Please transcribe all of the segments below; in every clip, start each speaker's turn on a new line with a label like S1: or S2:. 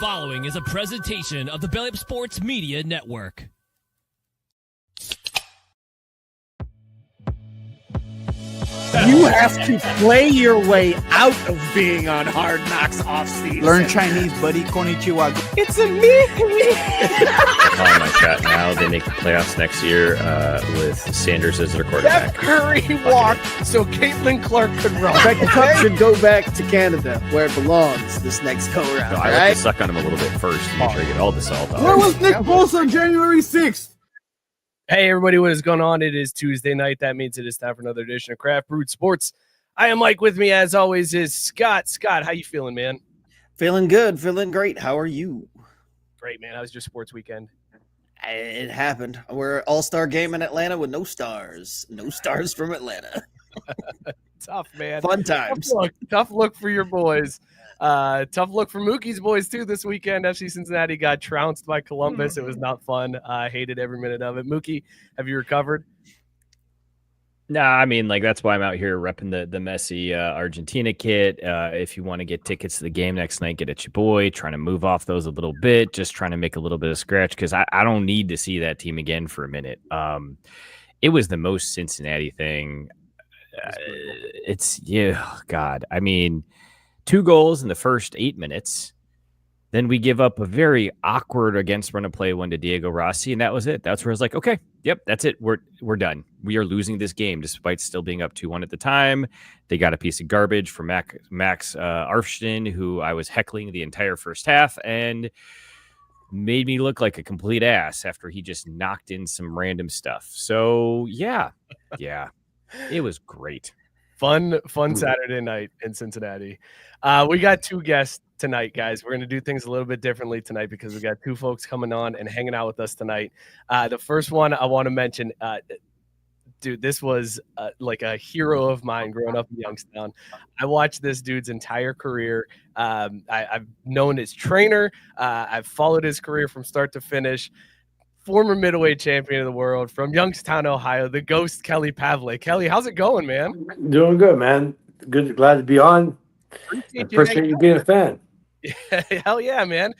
S1: following is a presentation of the Belly Sports Media Network.
S2: You have to play your way out of being on Hard Knocks off-season.
S3: Learn Chinese, buddy. Konnichiwa.
S2: It's a me.
S4: Calling my shot now. They make the playoffs next year with Sanders as their quarterback.
S2: Steph Curry walked so Caitlin Clark could run.
S5: The cup should go back to Canada, where it belongs this next go-round.
S4: No, I like to suck on him a little bit first to make sure I get all the salt out.
S3: Where was Nick Bosa on January 6th?
S6: Hey, everybody, what is going on? It is Tuesday night. That means it is time for another edition of Craft Brewed Sports. I am Mike. With me, as always, is Scott. Scott, how you feeling, man?
S5: Feeling good. Feeling great. How are you?
S6: Great, man. How was your sports weekend?
S5: It happened. We're all-star game in Atlanta with no stars. No stars from Atlanta.
S6: Tough, man.
S5: Fun times.
S6: Tough look for your boys. Tough look for Mookie's boys, too, this weekend. FC Cincinnati got trounced by Columbus. It was not fun. I hated every minute of it. Mookie, have you recovered?
S4: Nah, I mean, like, that's why I'm out here repping the Messi Argentina kit. If you want to get tickets to the game next night, get at your boy. Trying to move off those a little bit, just trying to make a little bit of scratch because I don't need to see that team again for a minute. It was the most Cincinnati thing. God. I mean, 2 goals in the first 8 minutes. Then we give up a very awkward against run of play one to Diego Rossi, and that was it. That's where I was like, okay, yep, that's it. We're done. We are losing this game despite still being up 2-1 at the time. They got a piece of garbage from Max Arfstein, who I was heckling the entire first half, and made me look like a complete ass after he just knocked in some random stuff. So, yeah, it was great.
S6: Fun Saturday night in Cincinnati. We got 2 guests tonight, guys. We're going to do things a little bit differently tonight because we got 2 folks coming on and hanging out with us tonight. The first one I want to mention, dude, this was like a hero of mine growing up in Youngstown. I watched this dude's entire career. I've known his trainer. I've followed his career from start to finish. Former middleweight champion of the world from Youngstown, Ohio, the ghost Kelly Pavlik. Kelly, how's it going, man?
S7: Doing good, man. Good, glad to be on. Appreciate you being a fan.
S6: Hell yeah, man.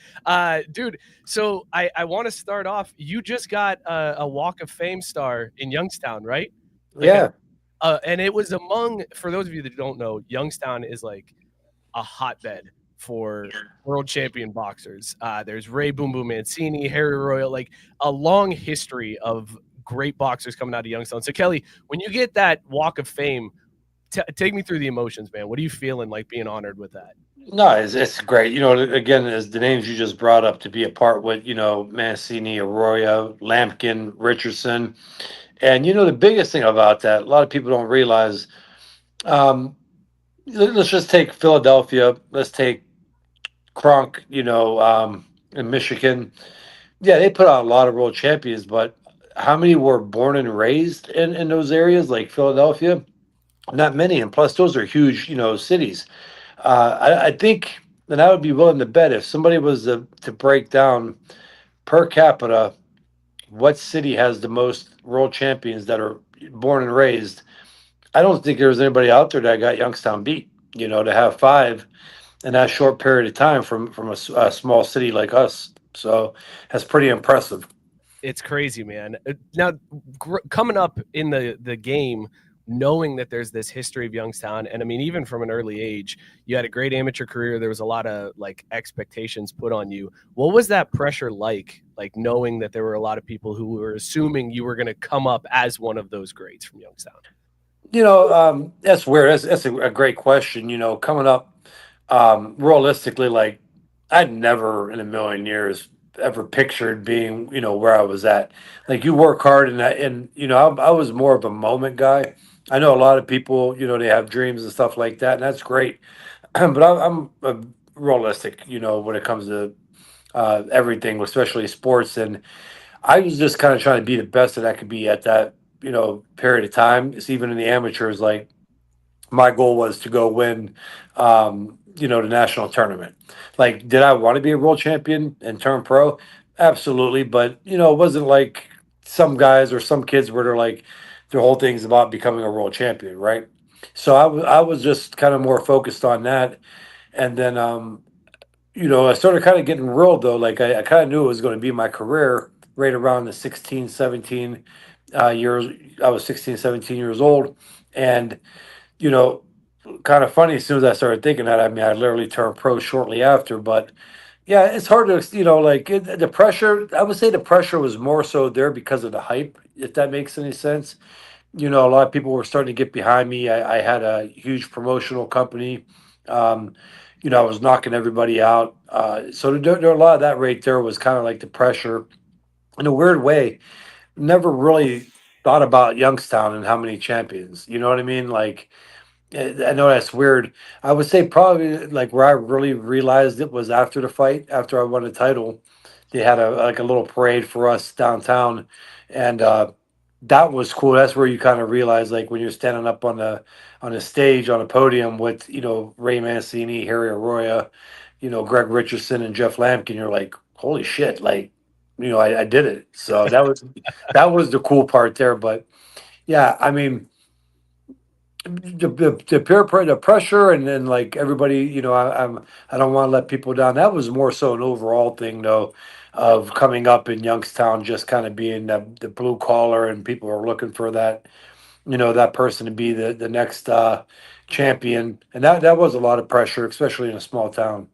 S6: Dude, so I want to start off. You just got a Walk of Fame star in Youngstown, right? Like
S7: yeah.
S6: And it was for those of you that don't know, Youngstown is like a hotbed for world champion boxers. There's Ray Boom Boom Mancini, Harry Royal, like a long history of great boxers coming out of Youngstown. So Kelly, when you get that Walk of Fame, take me through the emotions, man. What are you feeling like being honored with that?
S7: No, it's great. You know, again, as the names you just brought up to be a part with, you know, Mancini, Arroyo, Lampkin, Richardson. And, you know, the biggest thing about that, a lot of people don't realize, let's just take Philadelphia. Let's take Kronk, you know, in Michigan. Yeah, they put out a lot of world champions, but how many were born and raised in those areas like Philadelphia? Not many. And plus, those are huge, you know, cities. I think that I would be willing to bet if somebody was to break down per capita what city has the most world champions that are born and raised, I don't think there was anybody out there that got Youngstown beat. You know, to have 5 in that short period of time from a small city like us. So that's pretty impressive.
S6: It's crazy, man. Now, coming up in the game, knowing that there's this history of Youngstown, and I mean, even from an early age, you had a great amateur career. There was a lot of like expectations put on you. What was that pressure like knowing that there were a lot of people who were assuming you were going to come up as one of those greats from Youngstown?
S7: You know, that's weird. That's a great question. You know, coming up, realistically, like I'd never in a million years ever pictured being, you know, where I was at. Like you work hard and you know, I was more of a moment guy. I know a lot of people, you know, they have dreams and stuff like that, and that's great. But I'm realistic, you know, when it comes to everything, especially sports. And I was just kind of trying to be the best that I could be at that, you know, period of time. It's even in the amateurs, like my goal was to go win, you know, the national tournament. Like, did I want to be a world champion and turn pro? Absolutely. But, you know, it wasn't like some guys or some kids where they're like, their whole thing's about becoming a world champion, right? So I was just kind of more focused on that. And then I started kind of getting real though. Like I kind of knew it was going to be my career right around the 16, 17 years. I was 16, 17 years old. And, you know, kind of funny as soon as I started thinking that, I mean, I literally turned pro shortly after, but yeah, it's hard to, the pressure, I would say the pressure was more so there because of the hype, if that makes any sense. A lot of people were starting to get behind me. I had a huge promotional company. Um, I was knocking everybody out. So there a lot of that right there was kind of like the pressure. In a weird way, never really thought about Youngstown and how many champions. You know what I mean? Like, I know that's weird. I would say probably like where I really realized it was after the fight, after I won the title. They had a little parade for us downtown, and that was cool. That's where you kind of realize like when you're standing up on the stage on a podium with Ray Mancini, Harry Arroyo, Greg Richardson, and Jeff Lampkin. You're like, holy shit! Like, I did it. So that was the cool part there. But yeah, I mean the pressure and then like everybody, I don't want to let people down. That was more so an overall thing though, of coming up in Youngstown, just kind of being the blue collar, and people are looking for that, that person to be the next champion, and that was a lot of pressure, especially in a small town.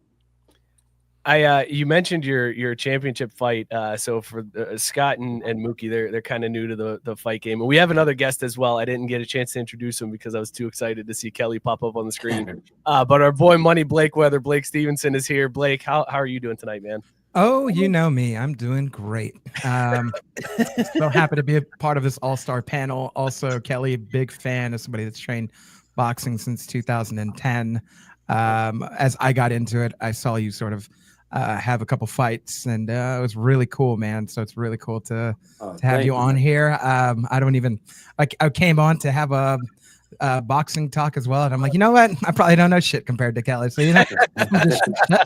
S6: You mentioned your championship fight. So for Scott and Mookie, they're kind of new to the fight game, and we have another guest as well. I didn't get a chance to introduce him because I was too excited to see Kelly pop up on the screen. But our boy Money Blakeweather, Blake Stephenson, is here. Blake, how are you doing tonight, man?
S8: Oh, you know me. I'm doing great. So happy to be a part of this all-star panel. Also, Kelly, big fan of somebody that's trained boxing since 2010. As I got into it, I saw you sort of have a couple fights, and it was really cool, man. So it's really cool to have you on here. I came on to have a boxing talk as well, and I'm like, you know what? I probably don't know shit compared to Kelly. So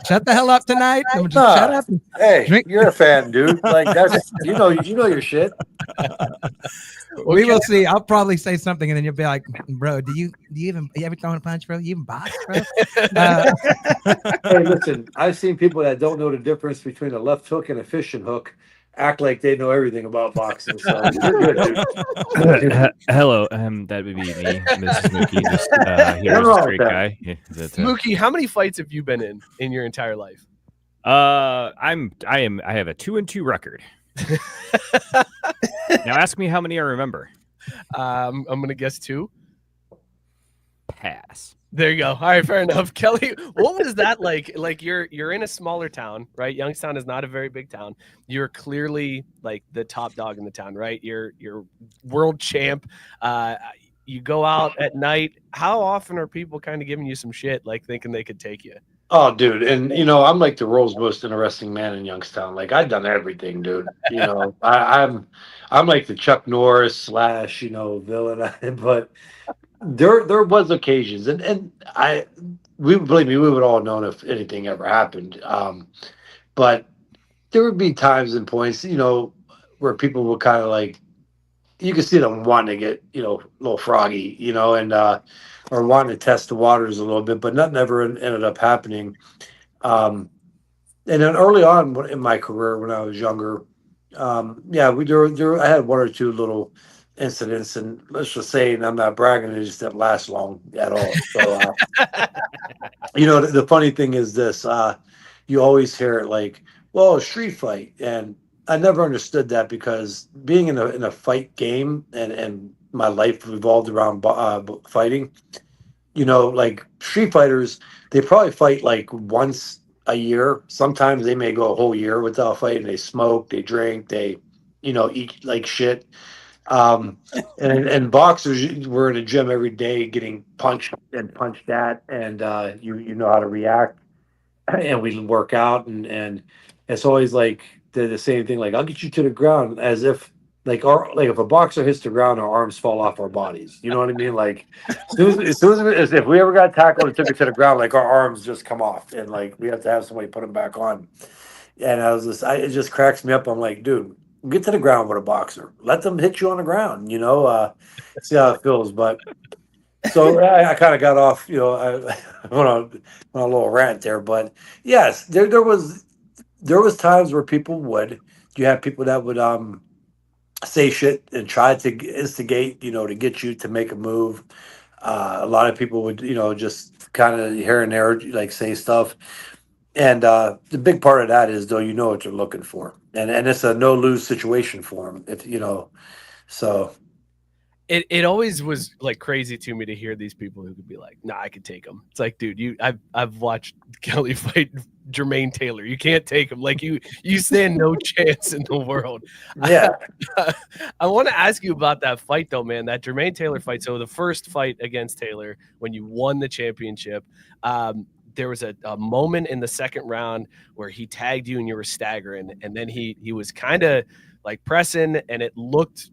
S8: shut the hell up tonight. Shut up.
S7: Hey, drink. You're a fan, dude. Like that's you know your shit.
S8: We will see. I'll probably say something, and then you'll be like, "Bro, you ever throw a punch, bro? You even box, bro?"
S7: Hey, listen, I've seen people that don't know the difference between a left hook and a fishing hook act like they know everything about boxing. So you're good, dude.
S4: Hello, that would be me, Mrs. Mookie. Just here as a straight guy. Yeah,
S6: Mookie, how many fights have you been in your entire life?
S4: I have a 2-2 record. Now ask me how many I remember.
S6: I'm gonna guess 2.
S4: Pass.
S6: There you go. All right, fair enough. Kelly, what was that like? Like you're in a smaller town, right? Youngstown is not a very big town. You're clearly like the top dog in the town, right? You're world champ. You go out at night. How often are people kind of giving you some shit, like thinking they could take you?
S7: Oh, dude, and I'm like the world's most interesting man in Youngstown. Like I've done everything, dude. I'm like the Chuck Norris / villain, but there was occasions, and we believe me, we would all know if anything ever happened. But there would be times and points, where people would kind of like, you could see them wanting to get, a little froggy, and or wanting to test the waters a little bit, but nothing ever ended up happening. And then early on in my career, when I was younger, I had 1 or 2 little incidents, and let's just say, and I'm not bragging, it just didn't last long at all. So, the funny thing is this, you always hear it like, well, a street fight. And I never understood that, because being in a fight game and my life revolved around fighting, like street fighters, they probably fight like once a year. Sometimes they may go a whole year without fighting. They smoke, they drink, they, eat like shit. And boxers, we're in a gym every day getting punched at, and you know how to react, and we work out, and it's always like the same thing, like I'll get you to the ground, as if like if a boxer hits the ground, our arms fall off our bodies. You know what I mean? Like as soon as if we ever got tackled and took it to the ground, like our arms just come off, and like we have to have somebody put them back on. And it just cracks me up. I'm like, dude, get to the ground with a boxer. Let them hit you on the ground, see how it feels. But So I kind of got off, I went on a little rant there, but yes, there was times where people would. You have people that would say shit and try to instigate, to get you to make a move. A lot of people would, just kind of here and there, like say stuff. And the big part of that is, though, you know what you're looking for, and it's a no lose situation for them. If so.
S6: It always was like crazy to me to hear these people who could be like, "Nah, I could take him." It's like, dude, I've watched Kelly fight Jermaine Taylor. You can't take him. Like you stand no chance in the world.
S7: Yeah.
S6: I want to ask you about that fight though, man. That Jermaine Taylor fight. So the first fight against Taylor when you won the championship, there was a moment in the second round where he tagged you and you were staggering, and then he was kind of like pressing, and it looked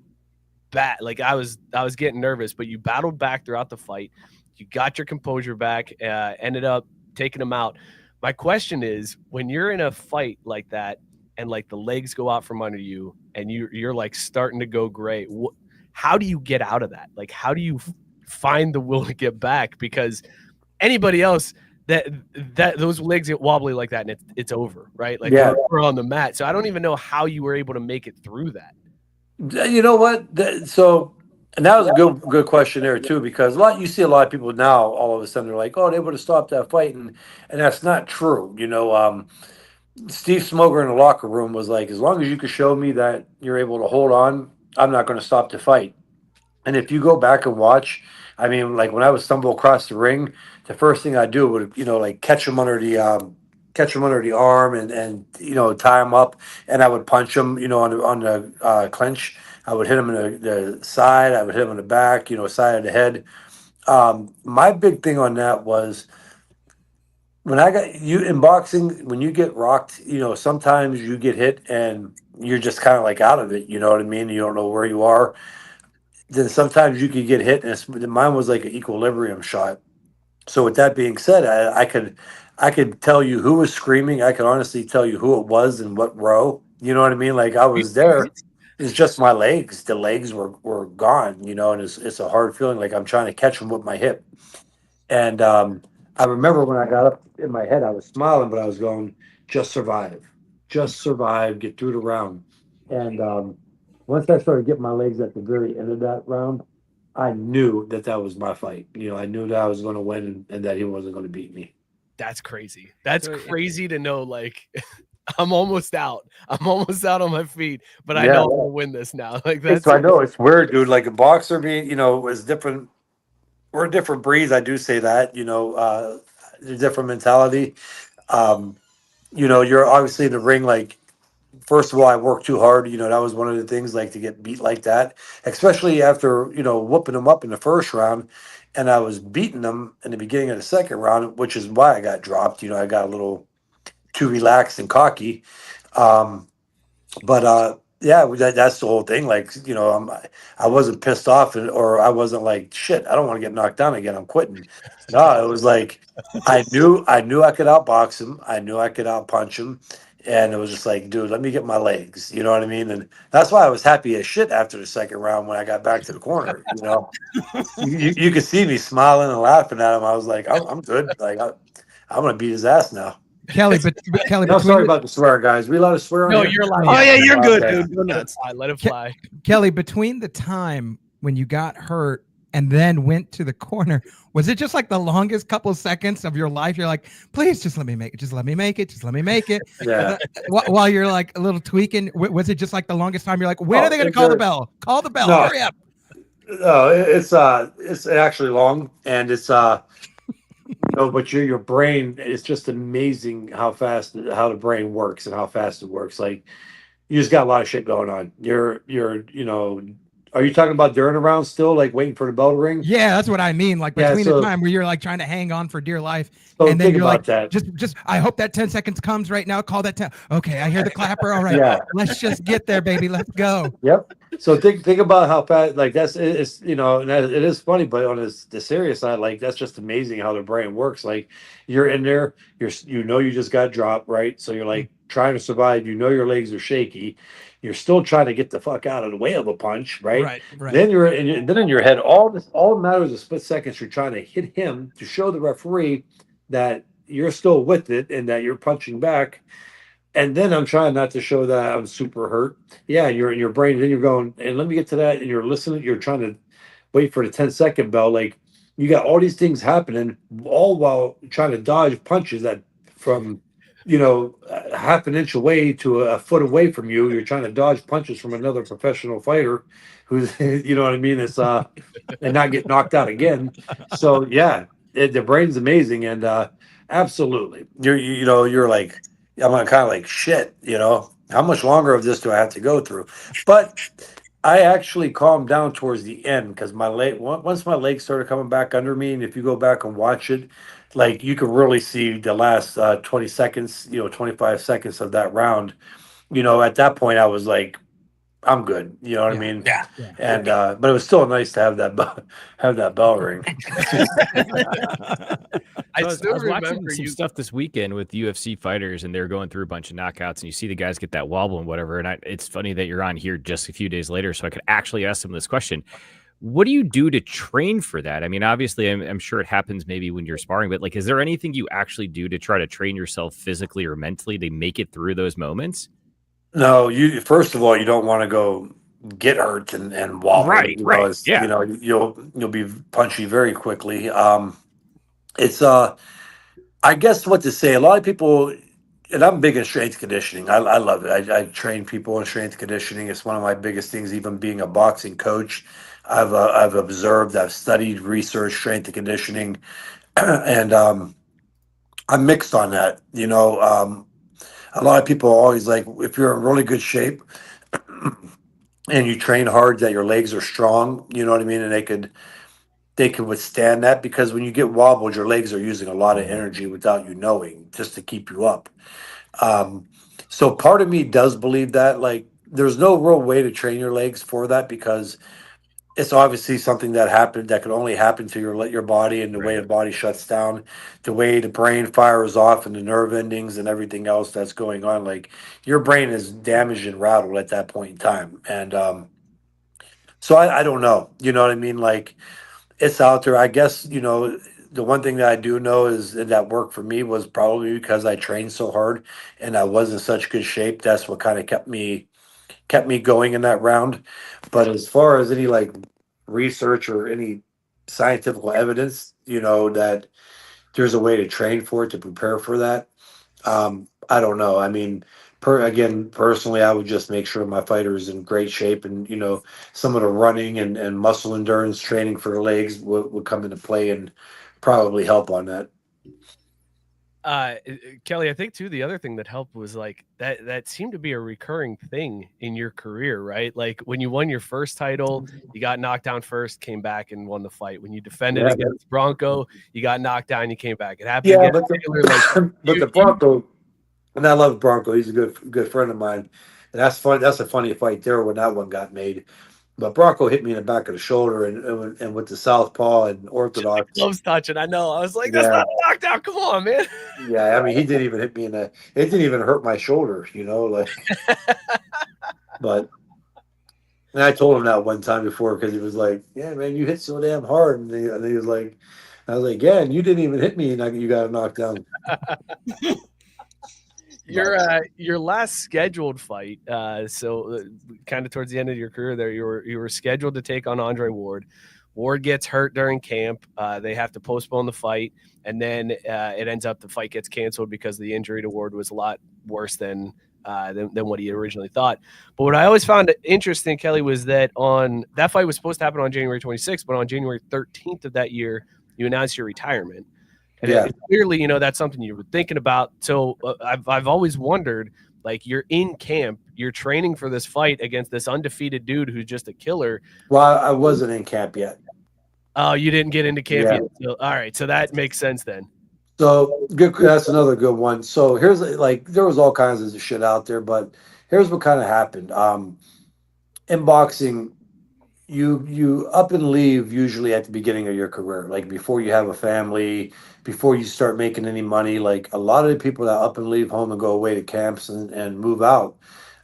S6: bad. Like I was getting nervous, but you battled back throughout the fight. You got your composure back, ended up taking him out. My question is, when you're in a fight like that and like the legs go out from under you and you're like starting to go gray, how do you get out of that? Like, how do you find the will to get back? Because anybody else that those legs get wobbly like that and it's over, right? Like we're on the mat. So I don't even know how you were able to make it through that.
S7: You know what? And that was a good question there too, because you see a lot of people now all of a sudden they're like, oh, they would have stopped that fight, and that's not true. Steve Smoger in the locker room was like, as long as you can show me that you're able to hold on, I'm not going to stop the fight. And if you go back and watch, I mean, like when I would stumble across the ring, the first thing I do would, like catch him under the arm and tie him up, and I would punch him, on the clinch. I would hit him in the side. I would hit him in the back, side of the head. My big thing on that was when I got you in boxing, when you get rocked, sometimes you get hit and you're just kind of like out of it. You know what I mean? You don't know where you are. Then sometimes you could get hit, and mine was like an equilibrium shot. So with that being said, I could tell you who was screaming. I could honestly tell you who it was and what row. You know what I mean? Like I was there. It's just my legs. The legs were gone, and it's a hard feeling. Like I'm trying to catch them with my hip. And I remember when I got up in my head, I was smiling, but I was going, just survive, get through the round. And once I started getting my legs at the very end of that round, I knew that was my fight. I knew that I was going to win and that he wasn't going to beat me.
S6: That's crazy. That's crazy to know. Like, I'm almost out. I'm almost out on my feet, but I know I'm going to win this now. Like that's.
S7: I know it's weird, dude. Like a boxer being, is different. We're different breeds. I do say that. A different mentality. You're obviously in the ring. Like, first of all, I worked too hard. That was one of the things. Like to get beat like that, especially after whooping them up in the first round. And I was beating them in the beginning of the second round, which is why I got dropped. I got a little too relaxed and cocky. That's the whole thing. Like, I wasn't pissed off or I wasn't like, shit, I don't want to get knocked down again. I'm quitting. No, it was like, I knew I could outbox him. I knew I could outpunch him. And it was just like, dude, let me get my legs. You know what I mean? And that's why I was happy as shit after the second round when I got back to the corner. You could see me smiling and laughing at him. I was like, I'm good. Like, I'm going to beat his ass now.
S8: Kelly, but Kelly,
S7: no, sorry about the swear, guys. We allowed to swear on
S6: No,
S7: here?
S6: you're allowed.
S2: Oh yeah, you're good, dude. Go nuts.
S6: Let it fly.
S8: Kelly, between the time when you got hurt and then went to the corner, was it just like the longest couple of seconds of your life? You're like, please just let me make it. Just let me make it. Just let me make it.
S7: Yeah.
S8: While you're like a little tweaking, was it just like the longest time? You're like, when are they going to call the bell? Call the bell.
S7: No.
S8: Hurry up.
S7: No, it's actually long, and it's but your brain, it's just amazing how the brain works and how fast it works. Like you just got a lot of shit going on. You're are you talking about during a round still, like waiting for the bell to ring?
S8: Yeah, that's what I mean. Like between the time where you're like trying to hang on for dear life, and then you're like, just I hope that 10 seconds comes right now. Call that 10. Okay, I hear the clapper. All right, let's just get there, baby. Let's go.
S7: Yep. So think about how fast. Like it's and it is funny, but on the serious side, like that's just amazing how the brain works. Like you're in there, you just got dropped, right? So you're like trying to survive. You know your legs are shaky. You're still trying to get the fuck out of the way of a punch, right?
S8: Right.
S7: Then then in your head, all matters of split seconds. You're trying to hit him to show the referee that you're still with it and that you're punching back. And then I'm trying not to show that I'm super hurt. Yeah, you're in your brain. Then you're going, and let me get to that. And you're listening. You're trying to wait for the 10-second bell. Like you got all these things happening, all while trying to dodge punches that from a half an inch away to a foot away from you. You're trying to dodge punches from another professional fighter who's, you know what I mean? It's and not get knocked out again. So yeah, the brain's amazing, and absolutely, you're like, I'm kind of like shit. How much longer of this do I have to go through? But I actually calmed down towards the end because once my legs started coming back under me, and if you go back and watch it, like you can really see the last 20 seconds, 25 seconds of that round. At that point I was like, I'm good. You know what I mean?
S5: Yeah.
S7: And but it was still nice to have that bell ring.
S4: I was watching some stuff this weekend with UFC fighters, and they're going through a bunch of knockouts, and you see the guys get that wobble and whatever. And it's funny that you're on here just a few days later, so I could actually ask them this question. What do you do to train for that? I mean, obviously, I'm sure it happens maybe when you're sparring, but like, is there anything you actually do to try to train yourself physically or mentally to make it through those moments?
S7: No, first of all, you don't want to go get hurt and wobble.
S4: Right. Yeah.
S7: You'll be punchy very quickly. It's I guess what to say. A lot of people, and I'm big in strength conditioning. I love it. I train people in strength conditioning. It's one of my biggest things. Even being a boxing coach, I've observed, I've studied, researched strength and conditioning, and I'm mixed on that. A lot of people are always like, if you're in really good shape and you train hard, that your legs are strong. You know what I mean? And they could withstand that, because when you get wobbled, your legs are using a lot of energy without you knowing, just to keep you up. So part of me does believe that, like, there's no real way to train your legs for that, because it's obviously something that can only happen to your body, and the way the body shuts down, the way the brain fires off, and the nerve endings and everything else that's going on. Like, your brain is damaged and rattled at that point in time. And so I don't know. You know what I mean? Like, it's out there. I guess, the one thing that I do know is that worked for me was probably because I trained so hard and I was in such good shape. That's what kind of kept me going in that round. But as far as any like research or any scientific evidence, that there's a way to train for it, to prepare for that, I don't know. I mean, personally, I would just make sure my fighter is in great shape, and some of the running and muscle endurance training for the legs would come into play and probably help on that.
S6: Kelly, I think too, the other thing that helped was like that seemed to be a recurring thing in your career, right? Like when you won your first title, you got knocked down first, came back and won the fight. When you defended against Bronco, you got knocked down, you came back. It happened against
S7: the Bronco, and I love Bronco. He's a good friend of mine. And that's funny. That's a funny fight there when that one got made. But Bronco hit me in the back of the shoulder and with the southpaw and orthodox.
S6: Gloves touching. I know. I was like, that's not a knockdown. Come on, man.
S7: Yeah, I mean, he didn't even hit me it didn't even hurt my shoulder, like. But and I told him that one time before, because he was like, "Yeah, man, you hit so damn hard," and he was like, "I was like, yeah, and you didn't even hit me, and you got knocked down."
S6: Your last scheduled fight, so kind of towards the end of your career there, you were scheduled to take on Andre Ward. Ward gets hurt during camp. They have to postpone the fight, and then it ends up the fight gets canceled because the injury to Ward was a lot worse than what he originally thought. But what I always found interesting, Kelly, was that that fight was supposed to happen on January 26th, but on January 13th of that year, you announced your retirement. And clearly, that's something you were thinking about. So I've always wondered, like, you're in camp, you're training for this fight against this undefeated dude who's just a killer.
S7: Well, I wasn't in camp yet.
S6: Oh, you didn't get into camp yet. So, all right, so that makes sense then.
S7: So good. That's another good one. So here's there was all kinds of shit out there, but here's what kind of happened. In boxing, you up and leave usually at the beginning of your career, like before you have a family, before you start making any money. Like a lot of the people that up and leave home and go away to camps and move out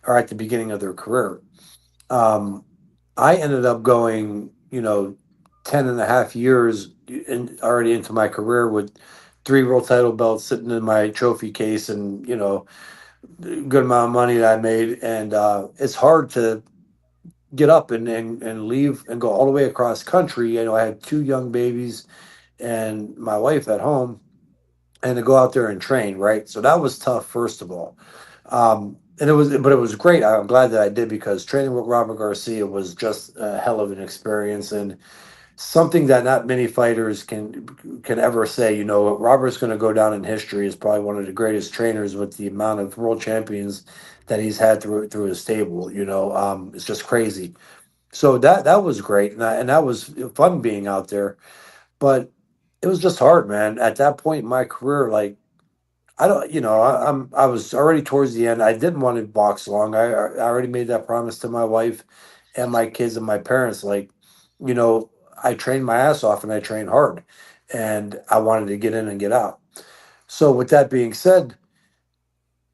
S7: are at the beginning of their career. um, I ended up going, 10 and a half years already into my career with 3 world title belts sitting in my trophy case, and, good amount of money that I made. And it's hard to get up and leave and go all the way across country. I had 2 young babies and my wife at home, and to go out there and train, right? So that was tough, first of all. And but it was great. I'm glad that I did, because training with Robert Garcia was just a hell of an experience, and something that not many fighters can ever say. Robert's going to go down in history as probably one of the greatest trainers with the amount of world champions that he's had through his stable. It's just crazy. So that was great, and that was fun being out there. But it was just hard, man. At that point in my career, like, I don't, I was already towards the end. I didn't want to box long. I already made that promise to my wife and my kids and my parents. Like, I trained my ass off and I trained hard, and I wanted to get in and get out. So with that being said,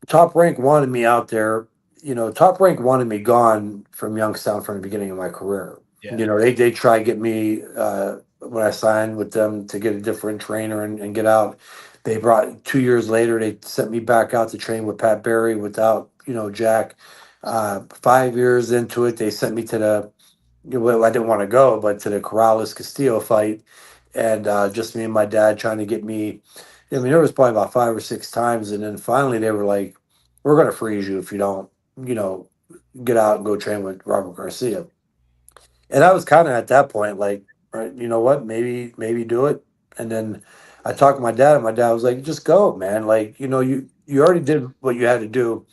S7: Top Rank wanted me out there. Top Rank wanted me gone from Youngstown from the beginning of my career.
S6: Yeah.
S7: They tried to get me when I signed with them to get a different trainer and get out. They brought 2 years later, they sent me back out to train with Pat Barry without, Jack. 5 years into it, they sent me to I didn't want to go, but to the Corrales Castillo fight. And just me and my dad trying to get me. I mean, there was probably about 5 or 6 times. And then finally they were like, we're going to freeze you if you don't, get out and go train with Robert Garcia. And I was kind of at that point, like, right, you know what, maybe do it. And then I talked to my dad, and my dad was like, just go, man. Like, you already did what you had to do.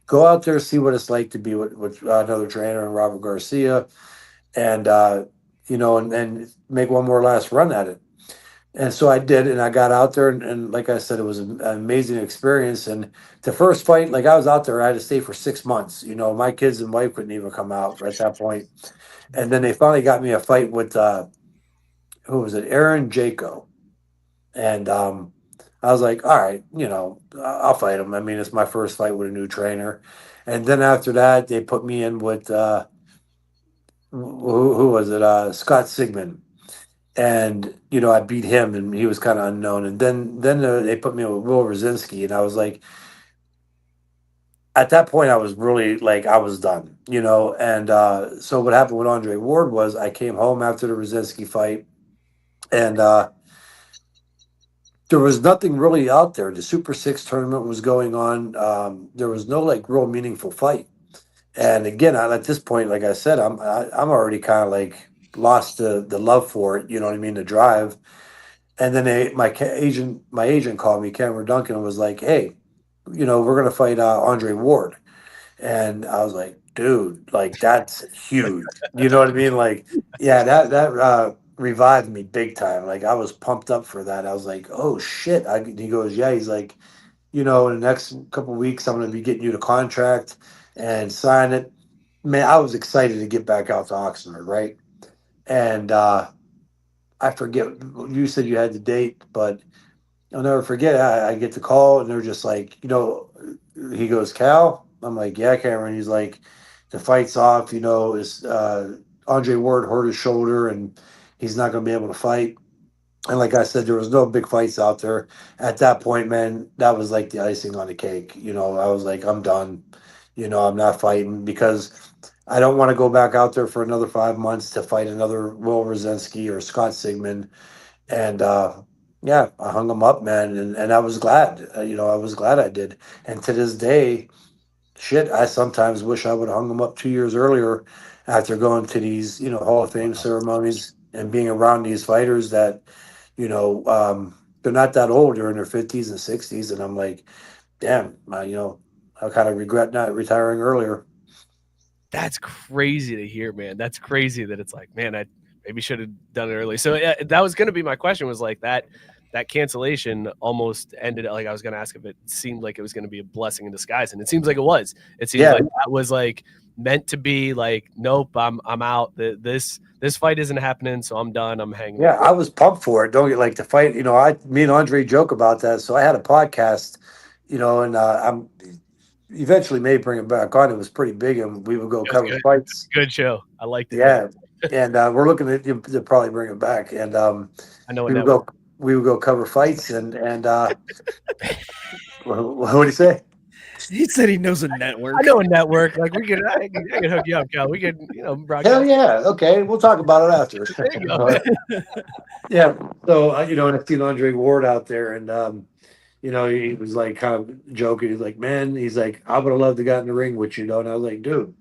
S7: Go out there, see what it's like to be with another trainer and Robert Garcia, and and make one more last run at it. And so I did, and I got out there, and like I said, it was an amazing experience. And the first fight, like, I was out there, I had to stay for 6 months. My kids and wife couldn't even come out at that point. And then they finally got me a fight with who was it, Aaron Jaco. And I was like, all right, I'll fight him. I mean, it's my first fight with a new trainer. And then after that, they put me in with who was it? Scott Sigmund. And I beat him, and he was kind of unknown. And then they put me with Will Rosinski, and I was like, at that point, I was really like, I was done, And so what happened with Andre Ward was, I came home after the Rosinski fight, and there was nothing really out there. The Super Six tournament was going on. There was no like real meaningful fight. And again, at this point, like I said, I'm already kind of like lost the love for it. You know what I mean? The drive. And then my agent called me, Cameron Duncan, and was like, "Hey, we're gonna fight Andre Ward." And I was like, "Dude, like, that's huge." You know what I mean? Like, yeah, that revived me big time. Like, I was pumped up for that. I was like, "Oh shit!" He goes, "Yeah." He's like, in the next couple of weeks, I'm gonna be getting you the contract and sign it. Man, I was excited to get back out to Oxnard, right? And I forget, you said you had the date, but I'll never forget. I get the call, and they're just like, he goes, "Cal?" I'm like, "Yeah, Cameron." He's like, "The fight's off, is Andre Ward hurt his shoulder, and he's not going to be able to fight." And like I said, there was no big fights out there at that point, man. That was like the icing on the cake. I was like, I'm done. I'm not fighting, because I don't want to go back out there for another 5 months to fight another Will Rosinski or Scott Sigmund. And yeah, I hung him up, man, and I was glad. I was glad I did. And to this day, shit, I sometimes wish I would have hung him up 2 years earlier, after going to these, Hall of Fame ceremonies and being around these fighters that, they're not that old. They're in their 50s and 60s, and I'm like, damn, I kind of regret not retiring earlier.
S6: That's crazy to hear, man. That's crazy that it's like, man, I maybe should have done it early. So yeah, that was going to be my question, was like that that cancellation almost ended. Like I was going to ask if it seemed like it was going to be a blessing in disguise, and it seems like it was. It seems like that was like meant to be. Like, nope, I'm out. This fight isn't happening, so I'm done. I'm hanging.
S7: Yeah, I was pumped for it. Don't get like the fight. You know, me and Andre joke about that. So I had a podcast, you know, and I'm eventually may bring it back on. It was pretty big, and we would go cover fights.
S6: Good show. I liked it.
S7: Yeah, and we're looking at to probably bring it back. And
S6: I know
S7: we would go cover fights, and what do you say?
S5: He said he knows a network.
S6: I know a network. Like I can hook you up, Cal. We could, broadcast.
S7: Hell yeah. Okay, we'll talk about it after.
S6: There you go.
S7: Yeah. So and I seen Andre Ward out there, and he was like kind of joking. He's like, man, he's like, I would have loved to get in the ring with you, And I was like, dude,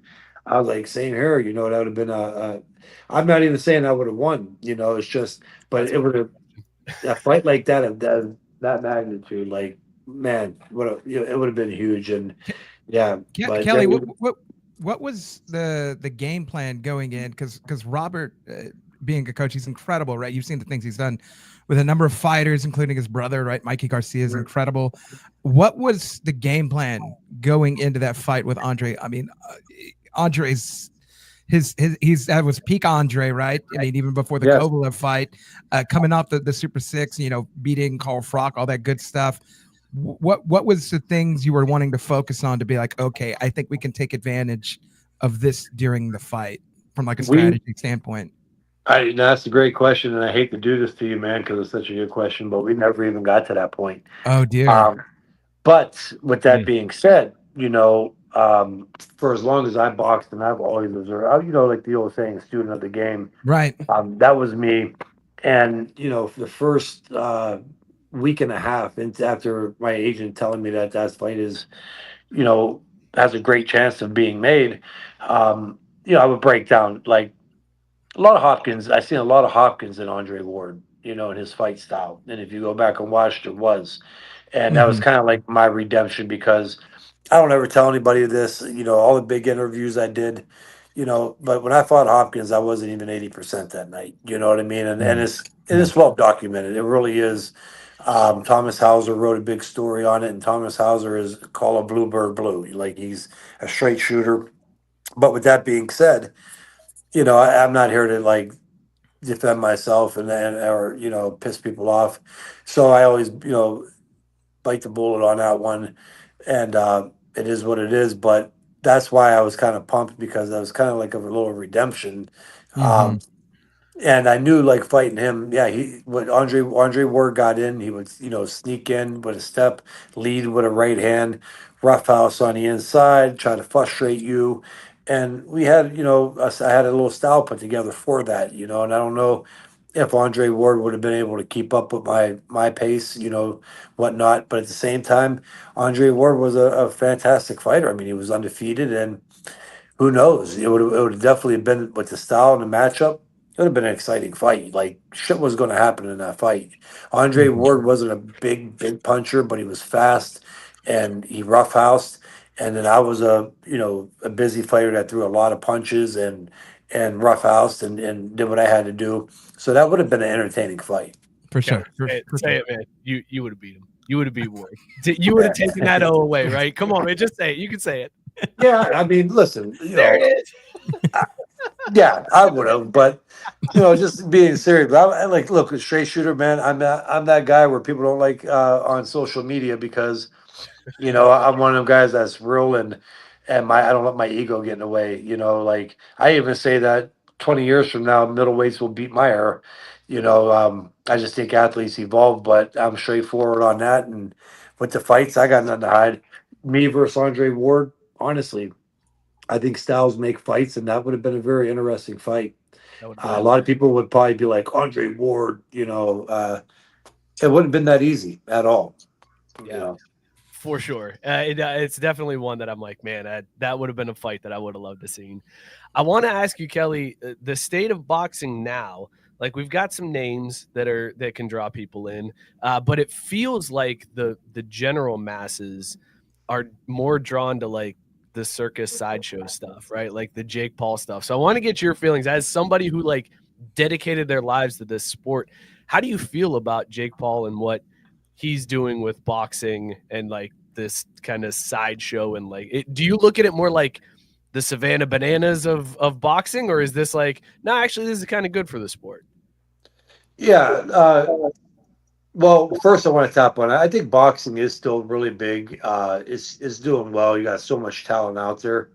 S7: I was like, same here. That would have been I'm not even saying I would have won. It's just, but it would have a fight like that of that magnitude, like. Man, it would have been huge, and
S8: Kelly, what was the game plan going in? Because Robert, being a coach, he's incredible, right? You've seen the things he's done with a number of fighters, including his brother, right? Mikey Garcia is incredible. What was the game plan going into that fight with Andre? I mean, Andre's that was peak Andre, right? I mean, even before the Kopylov fight, coming off the Super 6, beating Carl Froch, all that good stuff. What was the things you were wanting to focus on to be like, okay, I think we can take advantage of this during the fight from like a strategy standpoint?
S7: That's a great question, and I hate to do this to you, man, because it's such a good question, but we never even got to that point.
S8: Oh dear.
S7: But with that being said, for as long as I boxed, and I've always observed, like the old saying, student of the game.
S8: Right.
S7: That was me, and for the first week and a half after my agent telling me that fight is, has a great chance of being made, I would break down like a lot of Hopkins. I seen a lot of Hopkins in Andre Ward, in his fight style. And if you go back and watch, it was, and that was kind of like my redemption, because I don't ever tell anybody this, all the big interviews I did, but when I fought Hopkins, I wasn't even 80% that night. You know what I mean? And it's well documented. It really is. Thomas Hauser wrote a big story on it, and Thomas Hauser is called a bluebird blue. Like, he's a straight shooter. But with that being said, I'm not here to like defend myself or piss people off. So I always bite the bullet on that one, and it is what it is. But that's why I was kind of pumped, because I was kind of like a little redemption. And I knew, like, fighting him, when Andre Ward got in, he would, sneak in with a step, lead with a right hand, roughhouse on the inside, try to frustrate you. And we had, I had a little style put together for that, and I don't know if Andre Ward would have been able to keep up with my pace, whatnot. But at the same time, Andre Ward was a fantastic fighter. I mean, he was undefeated, and who knows? It would have definitely been, with the style and the matchup, it would have been an exciting fight. Like, shit was going to happen in that fight. Andre Ward wasn't a big puncher, but he was fast, and he roughhoused. And then I was a busy fighter that threw a lot of punches and roughhoused and did what I had to do. So that would have been an entertaining fight.
S8: For sure.
S6: Say it, man. You would have beat him. You would have beat Ward. You would have taken that O away, right? Come on, man. Just say it. You can say it.
S7: Yeah, I mean, listen.
S6: There it is.
S7: Yeah, I would have, but just being serious. But I like, look, a straight shooter, man. I'm that guy where people don't like on social media, because I'm one of them guys that's real, and I don't let my ego get in the way. Like, I even say that 20 years from now, middleweights will beat my era. I just think athletes evolve, but I'm straightforward on that. And with the fights, I got nothing to hide. Me versus Andre Ward, honestly, I think styles make fights, and that would have been a very interesting fight. A lot of people would probably be like, Andre Ward, it wouldn't have been that easy at all.
S6: Yeah, for sure. It's definitely one that I'm like, man, that would have been a fight that I would have loved to see. I want to ask you, Kelly, the state of boxing now. Like, we've got some names that can draw people in, but it feels like the general masses are more drawn to like the circus sideshow stuff, right? Like the Jake Paul stuff. So I want to get your feelings as somebody who like dedicated their lives to this sport. How do you feel about Jake Paul and what he's doing with boxing and like this kind of sideshow? And like, do you look at it more like the Savannah Bananas of boxing, or is this like, no, actually, this is kind of good for the sport?
S7: Yeah. Well, first I want to tap on it. I think boxing is still really big. It's doing well. You got so much talent out there.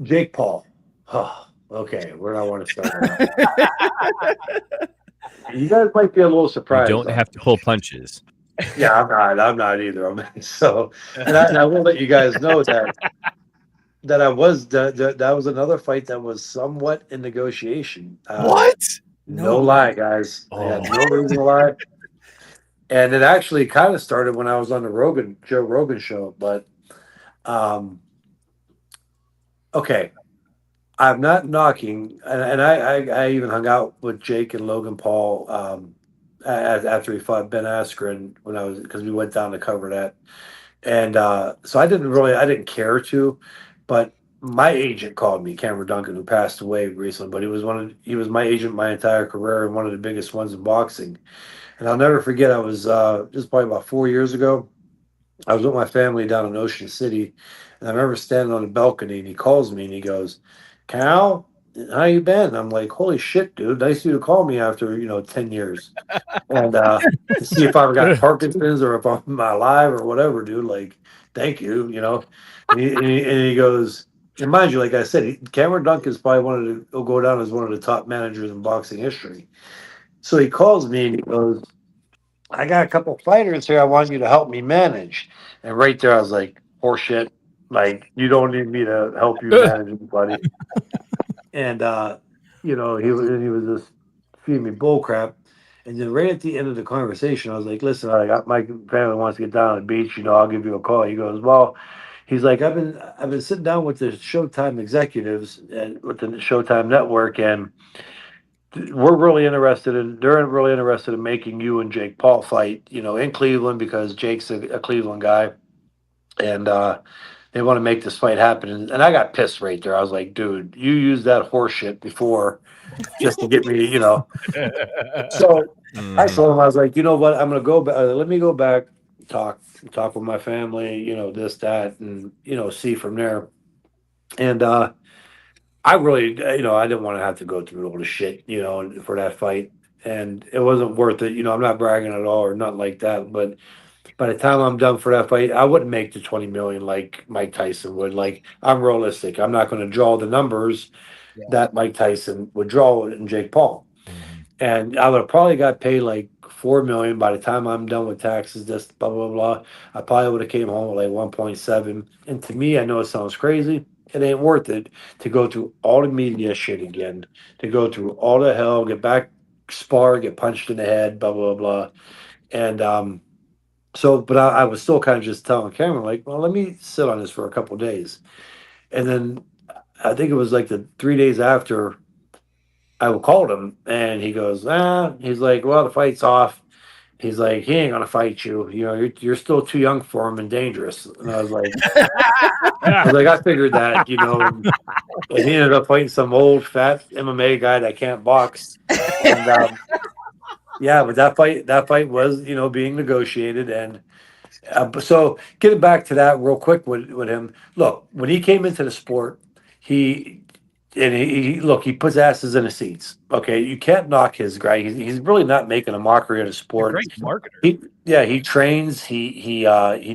S7: Jake Paul. Oh, okay, where do I want to start? You guys might be a little
S4: You
S7: surprised.
S4: don't have to pull punches.
S7: Yeah, I'm not either. So, and I will let you guys know that I was that was another fight that was somewhat in negotiation.
S6: What?
S7: No lie, guys. I had no reason to lie. And it actually kind of started when I was on the Joe Rogan show. But, okay, I'm not knocking, and I even hung out with Jake and Logan Paul after he fought Ben Askren because we went down to cover that. And so I didn't care to, but my agent called me, Cameron Duncan, who passed away recently, but he was my agent my entire career and one of the biggest ones in boxing. And I'll never forget, I was just probably about 4 years ago. I was with my family down in Ocean City, and I remember standing on the balcony, and he calls me and he goes, "Cal, how you been?" I'm like, "Holy shit, dude! Nice of you to call me after 10 years, and to see if I've got Parkinson's or if I'm alive or whatever, dude. Like, thank you, And he goes, and mind you, like I said, Cameron Duncan is probably will go down as one of the top managers in boxing history. So he calls me and he goes, "I got a couple fighters here I want you to help me manage." And right there, I was like, "Horseshit. Like, you don't need me to help you manage anybody." And, he was just feeding me bull crap. And then right at the end of the conversation, I was like, "Listen, my family wants to get down to the beach. I'll give you a call." He goes, "Well," he's like, I've been sitting down with the Showtime executives and with the Showtime network, and they're really interested in making you and Jake Paul fight, in Cleveland, because Jake's a Cleveland guy, and they want to make this fight happen." And I got pissed right there. I was like, "Dude, you used that horse shit before just to get me, So I told him, I was like, "You know what? I'm gonna go back. Let me go back, talk with my family, this, that, and see from there." And I really, I didn't want to have to go through all the shit, for that fight, and it wasn't worth it. I'm not bragging at all or nothing like that, but by the time I'm done for that fight, I wouldn't make the 20 million like Mike Tyson would. Like, I'm realistic. I'm not going to draw the numbers that Mike Tyson would draw in Jake Paul. And I would have probably got paid like 4 million by the time I'm done with taxes, this blah blah blah. I probably would have came home with like 1.7. And to me, I know it sounds crazy. It ain't worth it to go through all the media shit again, to go through all the hell, get back, spar, get punched in the head, blah blah blah. And but I was still kind of just telling Cameron, like, "Well, let me sit on this for a couple of days." And then I think it was like the 3 days after, I called him, and he goes, he's like, "Well, the fight's off." He's like, "He ain't gonna fight you. You're still too young for him and dangerous." And I was like, I figured that, and he ended up fighting some old fat MMA guy that can't box. And yeah, but that fight was, being negotiated. And so getting back to that real quick with him, look, when he came into the sport, he puts asses in the seats. Okay, you can't knock his guy. He's really not making a mockery of the sport.
S6: Great marketer.
S7: He trains. He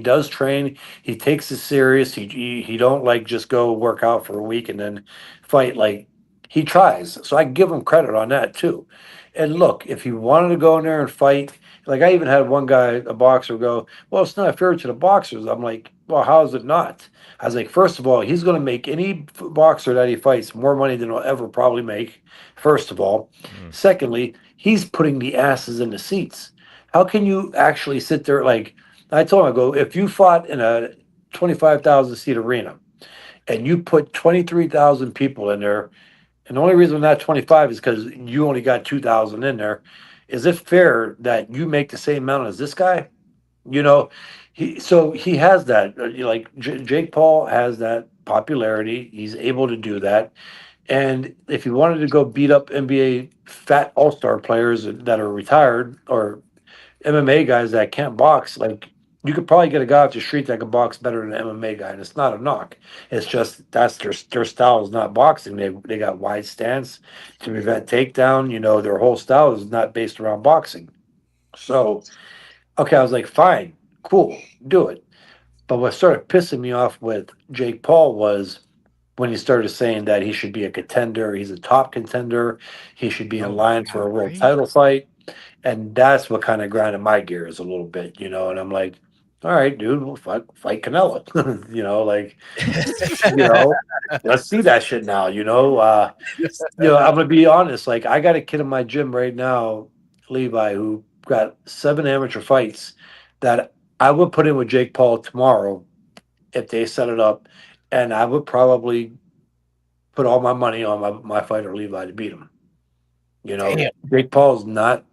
S7: does train. He takes it serious. He don't like just go work out for a week and then fight. Like, he tries. So I give him credit on that too. And look, if he wanted to go in there and fight, like, I even had one guy, a boxer, go, "Well, it's not fair to the boxers." I'm like, "Well, how is it not?" I was like, first of all, he's going to make any boxer that he fights more money than he'll ever probably make, first of all. Secondly, he's putting the asses in the seats. How can you actually sit there? Like, I told him, I go, if you fought in a 25,000 seat arena and you put 23,000 people in there, and the only reason we're not 25 is because you only got 2,000 in there, is it fair that you make the same amount as this guy? He has that. Like, Jake Paul has that popularity. He's able to do that. And if you wanted to go beat up NBA fat all-star players that are retired or MMA guys that can't box, like you could probably get a guy off the street that can box better than an MMA guy, and it's not a knock. It's just that's their style is not boxing. They got wide stance to prevent takedown. You know, their whole style is not based around boxing. So, okay, I was like, fine, cool, do it. But what started pissing me off with Jake Paul was when he started saying that he should be a contender, he's a top contender, he should be in line for a world title fight. And that's what kind of grinded my gears a little bit, you know. And I'm like, all right, dude, we'll fight Canelo. You know, like, you know, let's see that shit now, you know. You know, I'm gonna be honest, like I got a kid in my gym right now, Levi, who got 7 amateur fights that I would put in with Jake Paul tomorrow if they set it up, and I would probably put all my money on my fighter Levi to beat him. You know, Jake Paul's not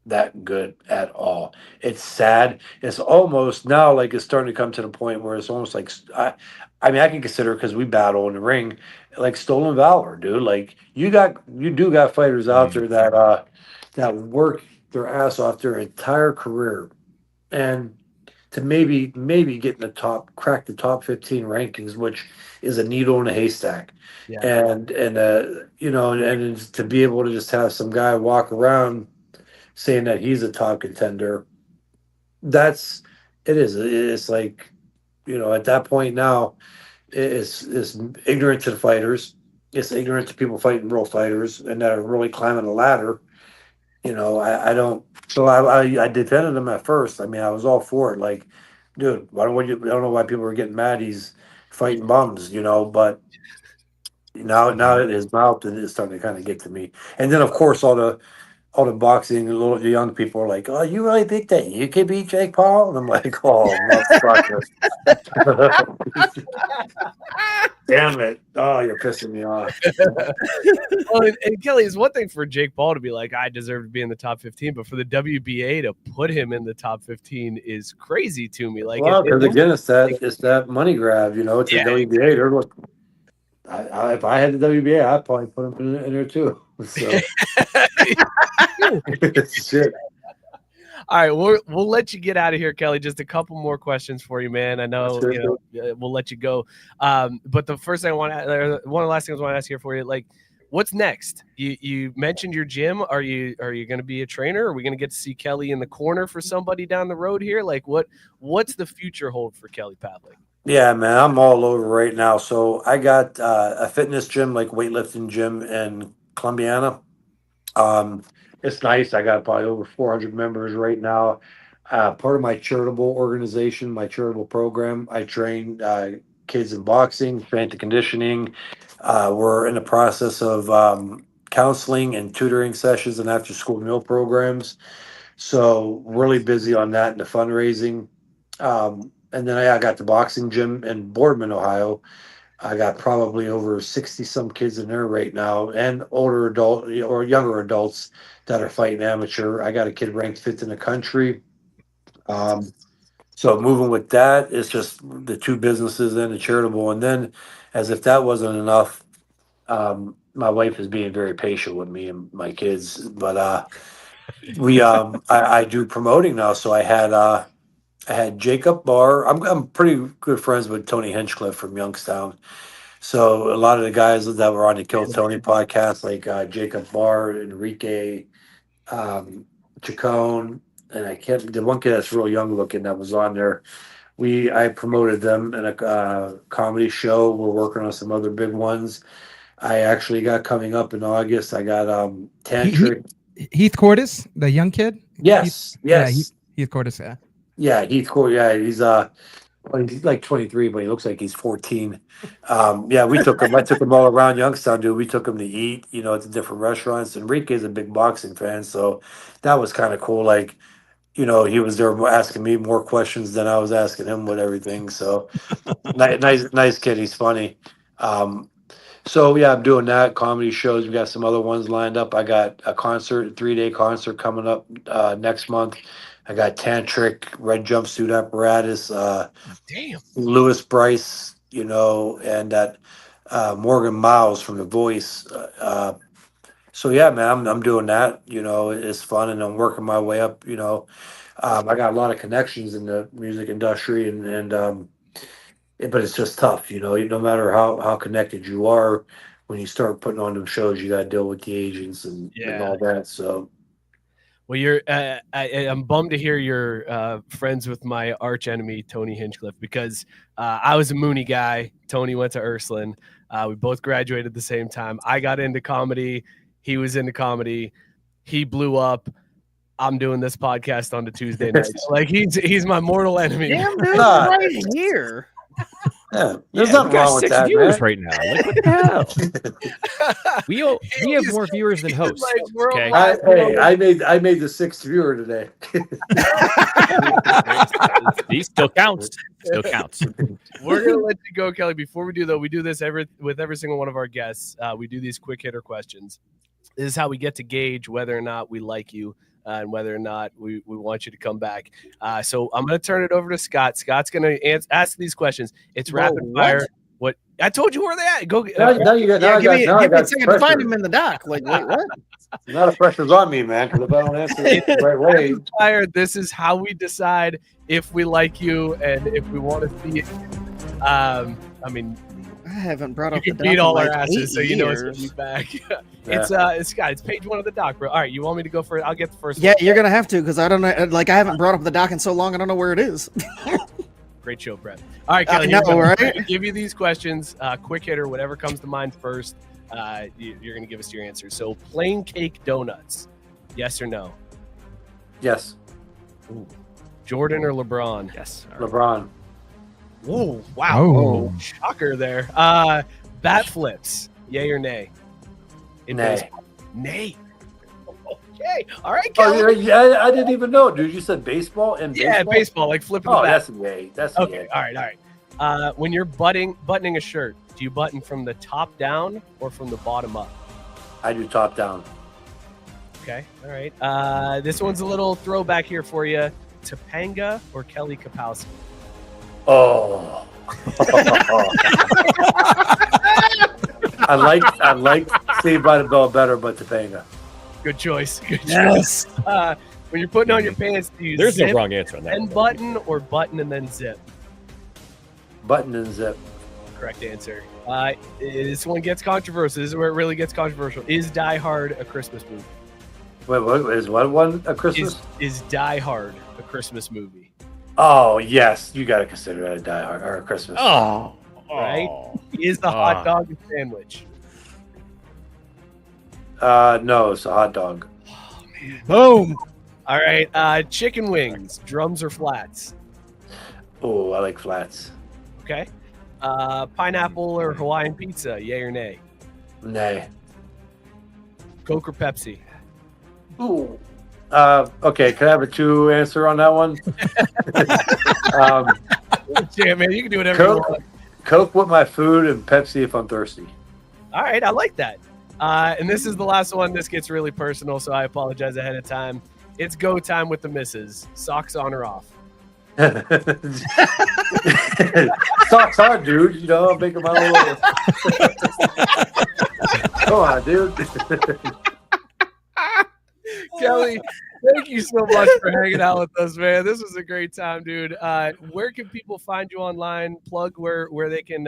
S7: that good at all. It's sad. It's almost now like it's starting to come to the point where it's almost like I mean I can consider because we battle in the ring like stolen valor, dude. Like you do got fighters out there that work their ass off their entire career and to maybe get in the crack the top 15 rankings, which is a needle in a haystack.
S6: Yeah.
S7: And you know, and to be able to just have some guy walk around saying that he's a top contender, it's like, you know, at that point now, it's ignorant to the fighters. It's ignorant to people fighting real fighters and that are really climbing the ladder. You know, I don't. So I defended him at first. I mean, I was all for it. Like, dude, I don't know why people are getting mad. He's fighting bums, you know. But now his mouth is starting to kind of get to me. And then, of course, all the boxing, the young people are like, "Oh, you really think that you could beat Jake Paul?" And I'm like, "Oh, motherfucker!" Damn it! Oh, you're pissing me off.
S6: Well, and Kelly, it's one thing for Jake Paul to be like, I deserve to be in the top 15, but for the WBA to put him in the top 15 is crazy to me. Like,
S7: well, because again, it's that money grab, you know. It's a WBA. They're like, if I had the WBA, I'd probably put him in there too. So, shit.
S6: All right, we'll let you get out of here, Kelly. Just a couple more questions for you, man. I know, we'll let you go. But the first thing one of the last things I want to ask here for you, like, what's next? You mentioned your gym. Are you going to be a trainer? Are we going to get to see Kelly in the corner for somebody down the road here? Like, what's the future hold for Kelly Pavlik?
S7: Yeah, man, I'm all over right now. So I got a fitness gym, like weightlifting gym in Columbiana. It's nice. I got probably over 400 members right now. Part of my charitable organization, my charitable program, I train kids in boxing, strength and conditioning. We're in the process of counseling and tutoring sessions and after school meal programs. So really busy on that and the fundraising. And then I got the boxing gym in Boardman, Ohio. I got probably over 60 some kids in there right now and older adult or younger adults that are fighting amateur. I got a kid ranked 5th in the country. So moving with that, it's just the 2 businesses and the charitable. And then as if that wasn't enough, my wife is being very patient with me and my kids, but I do promoting now. So I had Jacob Barr. I'm pretty good friends with Tony Hinchcliffe from Youngstown. So a lot of the guys that were on the Kill Tony podcast, like Jacob Barr, Enrique, Chacon, and the one kid that's real young looking that was on there. I promoted them in a comedy show. We're working on some other big ones. I actually got coming up in August. I got Tantric.
S8: Heath Cordes, the young kid.
S7: Yes.
S8: Yeah, Heath Cordes. Yeah.
S7: Yeah, Heath Cordes. Yeah, he's like 23, but he looks like he's 14. Yeah, we took him. I took him all around Youngstown, dude. We took him to eat, you know, at the different restaurants. Enrique's a big boxing fan, so that was kind of cool. Like, you know, he was there asking me more questions than I was asking him with everything. So nice kid. He's funny. So yeah, I'm doing that comedy shows. We got some other ones lined up. I got a 3-day concert coming up next month. I got Tantric, Red Jumpsuit Apparatus,
S6: Damn.
S7: Lewis Bryce, you know, and that Morgan Miles from The Voice. So yeah, man, I'm doing that. It's fun, and I'm working my way up. I got a lot of connections in the music industry, but it's just tough. No matter how connected you are, when you start putting on them shows, you got to deal with the agents and all that. So.
S6: Well, I'm bummed to hear you're friends with my arch enemy, Tony Hinchcliffe, because I was a Mooney guy. Tony went to Ursuline. We both graduated at the same time. I got into comedy. He was into comedy. He blew up. I'm doing this podcast on the Tuesday night. Like he's my mortal enemy.
S5: Damn, dude, right here.
S7: Yeah, there's nothing wrong with
S4: 6
S7: that,
S4: viewers
S7: man.
S4: right now. Like, what the hell? we have more viewers than hosts. Okay.
S7: I made the 6th viewer today.
S4: He still counts. Still counts.
S6: We're gonna let you go, Kelly. Before we do though, we do this with every single one of our guests. We do these quick hitter questions. This is how we get to gauge whether or not we like you. And whether or not we want you to come back. So I'm going to turn it over to Scott. Scott's going to ask these questions. It's rapid fire. What? I told you where they at. Go.
S5: Give me a second to find him in the dock. Like, wait, what?
S7: Not the pressure's on me, man, because if I don't answer it the right way.
S6: Fire. This is how we decide if we like you and if we want to see it. I
S5: haven't brought up
S6: you
S5: the
S6: can beat
S5: dock
S6: all
S5: in
S6: our
S5: like
S6: asses, so you know it's
S5: years.
S6: going to be back. It's Scott. It's page 1 of the doc, bro. All right, you want me to go first? I'll get the first
S5: Yeah,
S6: one.
S5: you're gonna have to, because I don't know. Like, I haven't brought up the dock in so long, I don't know where it is.
S6: Great show, Brett. All right, Kelly.
S5: I know, right?
S6: I'm gonna give you these questions, quick hitter, whatever comes to mind first. You're going to give us your answers. So, plain cake donuts, yes or no?
S7: Yes.
S6: Ooh. Jordan or LeBron?
S4: Yes.
S7: LeBron.
S6: Whoa! Wow!
S8: Oh.
S6: Shocker there. Bat flips, yay or nay? In
S7: Nay.
S6: baseball? Nay. Okay. All right, Kelly.
S7: Oh, yeah, I didn't even know, dude. You said baseball and
S6: Yeah, baseball, like flipping the
S7: Oh,
S6: bat.
S7: that's a yay. That's a
S6: Okay,
S7: yay.
S6: all right. When you're buttoning a shirt, do you button from the top down or from the bottom up?
S7: I do top down.
S6: Okay, all right. This one's a little throwback here for you. Topanga or Kelly Kapowski?
S7: Oh. I like Saved by the Bell better, but Topanga.
S6: Good choice. Good choice.
S5: Yes.
S6: When you're putting on your pants, do you
S4: There's
S6: zip
S4: no wrong answer on that.
S6: and button or button and then zip?
S7: Button and zip.
S6: Correct answer. This one gets controversial. This is where it really gets controversial. Is Die Hard a Christmas movie?
S7: Wait, what is one a Christmas?
S6: Is Die Hard a Christmas movie?
S7: Oh yes, you got to consider that a Die Hard or a Christmas.
S4: Oh.
S6: Right? Is the hot dog a sandwich?
S7: No, it's a hot dog.
S5: Boom.
S6: All right. Chicken wings, drums or flats?
S7: Oh, I like flats.
S6: Okay. Pineapple or Hawaiian pizza, yay or nay?
S7: Nay.
S6: Coke or Pepsi?
S7: Ooh. Okay, can I have a 2 answer on that one?
S6: Yeah, man, you can do whatever you want.
S7: Coke with my food and Pepsi if I'm thirsty.
S6: All right, I like that. And this is the last one. This gets really personal, so I apologize ahead of time. It's go time with the missus. Socks on or off?
S7: Socks on, dude. I'm making my own. Come on, dude.
S6: Kelly, thank you so much for hanging out with us, man. This was a great time, dude. Where can people find you online? Plug where they can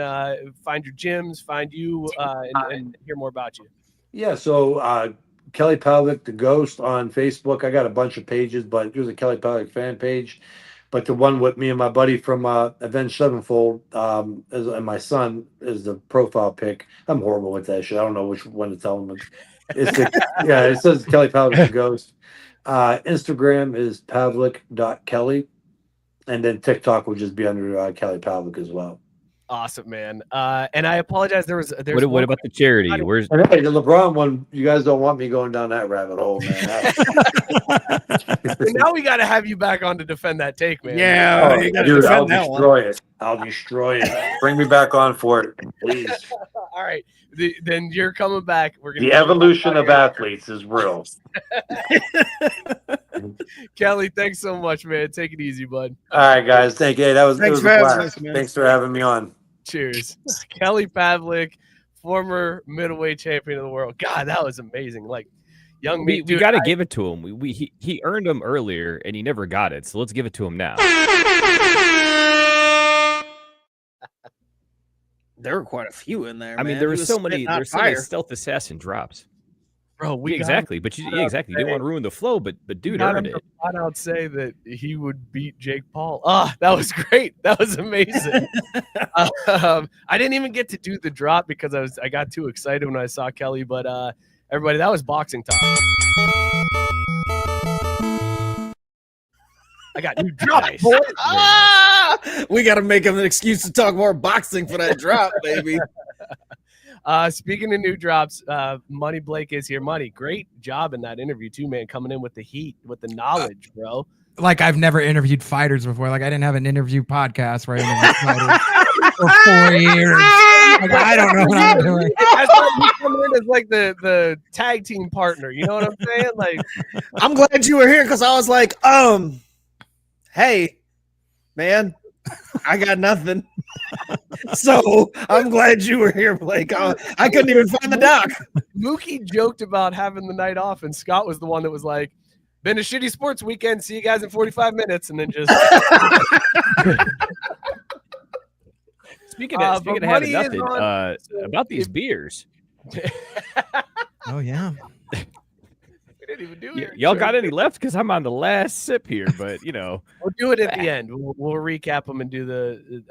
S6: find your gyms, find you, and hear more about you.
S7: Yeah, so Kelly Pavlik, the Ghost on Facebook. I got a bunch of pages, but there's a Kelly Pavlik fan page. But the one with me and my buddy from Avenged Sevenfold and my son is the profile pic. I'm horrible with that shit. I don't know which one to tell them. It says Kelly Pavlik, the Ghost. Instagram is pavlik.kelly. And then TikTok will just be under Kelly Pavlik as well.
S6: Awesome, man. And I apologize. There's
S4: What about the charity? Where's
S7: And hey, the LeBron one, you guys don't want me going down that rabbit hole, man.
S6: now we got to have you back on to defend that take, man.
S5: Yeah, you gotta
S7: Dude, I'll
S5: defend that one.
S7: destroy it. I'll destroy it. Bring me back on for it, please.
S6: All right. Then you're coming back. We're gonna
S7: The evolution of athletes is real.
S6: Kelly, thanks so much, man. Take it easy, bud.
S7: All right, guys. Thank you. That was,
S5: Thanks
S7: it was
S5: for
S7: a
S5: having
S7: blast.
S5: us, man.
S7: Thanks for having me on.
S6: Cheers. Kelly Pavlik, former middleweight champion of the world. God, that was amazing. Like, young
S4: We
S6: me, dude,
S4: got to give it to him. He earned them earlier, and he never got it. So let's give it to him now.
S5: There were quite a few in there.
S4: I mean,
S5: man.
S4: there
S5: He
S4: were
S5: was
S4: so
S5: spitting
S4: many.
S5: hot
S4: There's so many
S5: fire.
S4: stealth assassin drops.
S6: bro. We
S4: Yeah, exactly, but you exactly. You don't want to ruin the flow, but dude
S6: got him
S4: earned
S6: to
S4: it.
S6: flat out say that he would beat Jake Paul. That was great. That was amazing. I didn't even get to do the drop because I got too excited when I saw Kelly. But everybody, that was boxing talk. I got new drop.
S4: Nice.
S6: Boys.
S5: We got to make him an excuse to talk more boxing for that drop, baby.
S6: Speaking of new drops, Money Blake is here. Money, great job in that interview too, man. Coming in with the heat, with the knowledge, bro.
S8: Like I've never interviewed fighters before. Like I didn't have an interview podcast where I interviewed fighters for 4 years. Like, I don't know what I'm doing.
S6: I thought you come in as like the tag team partner. You know what I'm saying? Like,
S5: I'm glad you were here because I was like, hey, man, I got nothing. So I'm glad you were here, Blake. I couldn't even find the doc.
S6: Mookie joked about having the night off, and Scott was the one that was like, "Been a shitty sports weekend. See you guys in 45 minutes," and then just.
S4: Speaking of having nothing,
S6: on,
S4: about these beers.
S8: Oh yeah.
S6: We didn't even do it.
S4: Y'all got any left? Because I'm on the last sip here, but
S6: we'll do it at the end. We'll recap them and do the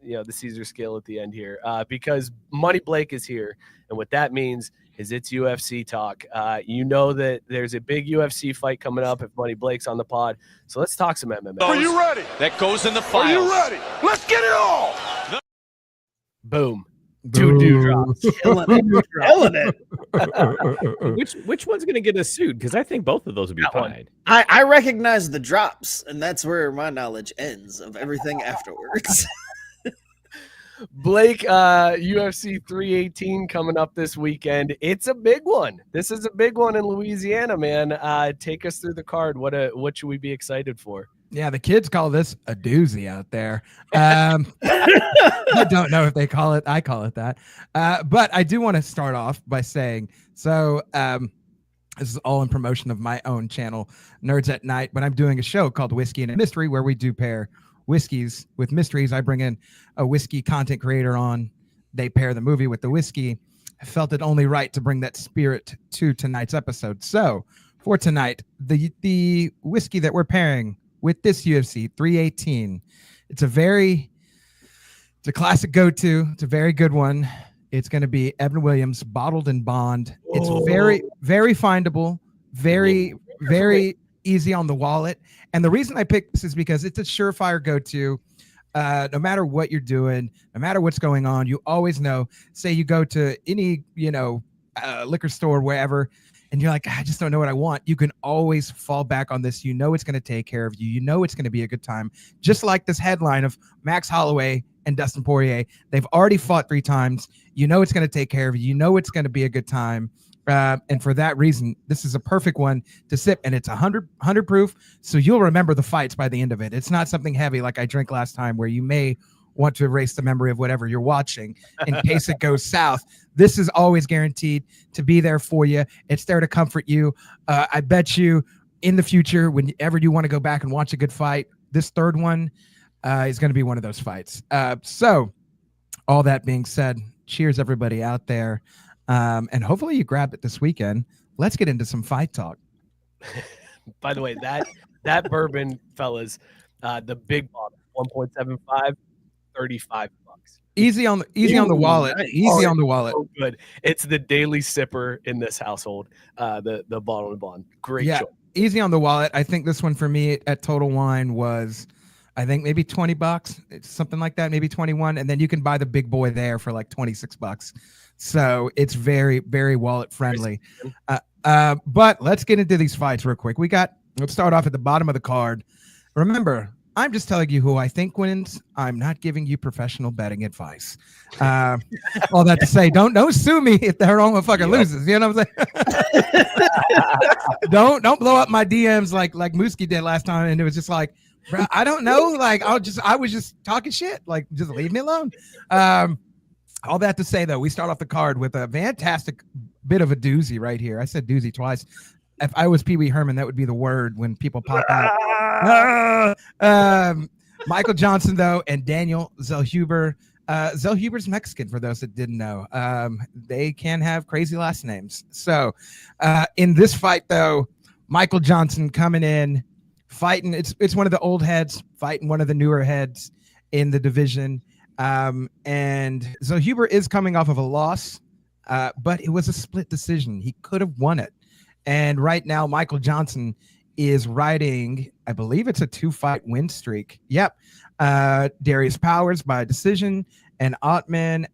S6: the Caesar scale at the end here, because Money Blake is here, and what that means is it's UFC talk. You know that there's a big UFC fight coming up if Money Blake's on the pod, so let's talk some MMA.
S9: Are you ready? That goes in the files. Are you ready? Let's get it all.
S6: Boom. Two dewdrops.
S5: Killing it.
S4: which one's gonna get a suit? Because I think both of those would be fine.
S5: I recognize the drops, and that's where my knowledge ends of everything afterwards.
S6: Blake, UFC 318 coming up this weekend. It's a big one. This is a big one in Louisiana, man. Take us through the card. What should we be excited for?
S8: Yeah, the kids call this a doozy out there. I don't know if they call it. I call it that. But I do want to start off by saying, so this is all in promotion of my own channel, Nerds at Night, but I'm doing a show called Whiskey and a Mystery where we do pair whiskeys with mysteries. I bring in a whiskey content creator on. They pair the movie with the whiskey. I felt it only right to bring that spirit to tonight's episode. So for tonight, the whiskey that we're pairing with this UFC 318, it's a classic go-to. It's a very good one. It's going to be Evan Williams Bottled in Bond. It's very, very findable, very, very easy on the wallet. And the reason I picked this is because it's a surefire go-to. No matter what you're doing, no matter what's going on, you always know, say you go to any, liquor store, wherever, and you're like, I just don't know what I want. You can always fall back on this. You know it's going to take care of you. You know it's going to be a good time. Just like this headline of Max Holloway and Dustin Poirier. They've already fought 3 times. You know it's going to take care of you. You know it's going to be a good time. And for that reason, this is a perfect one to sip. And it's 100 proof, so you'll remember the fights by the end of it. It's not something heavy like I drank last time where you may want to erase the memory of whatever you're watching in case it goes south. This is always guaranteed to be there for you. It's there to comfort you. I bet you in the future, whenever you want to go back and watch a good fight, this third one is going to be one of those fights. So all that being said, cheers everybody out there. And hopefully you grab it this weekend. Let's get into some fight talk.
S6: By the way, that bourbon, fellas, the big bottle, 1.75, $35.
S8: Easy on the wallet.
S5: Nice.
S8: Easy on the wallet.
S6: So good. It's the daily sipper in this household. The bottle and bond. Great choice.
S8: Easy on the wallet. I think this one for me at Total Wine was, I think maybe $20, it's something like that, maybe 21, and then you can buy the big boy there for like $26. So it's very, very wallet friendly. But let's get into these fights real quick. Let's start off at the bottom of the card. Remember, I'm just telling you who I think wins. I'm not giving you professional betting advice. All that to say, don't sue me if the wrong motherfucker loses. You know what I'm saying? Don't blow up my DMs like Mooski did last time, and it was just like, bro, I don't know. Like I was just talking shit. Like just leave me alone. All that to say, though, we start off the card with a fantastic bit of a doozy right here. I said doozy twice. If I was Pee Wee Herman, that would be the word when people pop out. Michael Johnson, though, and Daniel Zellhuber. Zellhuber's Mexican, for those that didn't know. They can have crazy last names. So in this fight, though, Michael Johnson coming in, fighting. It's one of the old heads fighting one of the newer heads in the division. And Zellhuber is coming off of a loss, but it was a split decision. He could have won it. And right now, Michael Johnson is riding, I believe it's a 2-fight win streak. Yep. Darius Powers by decision, and Ottman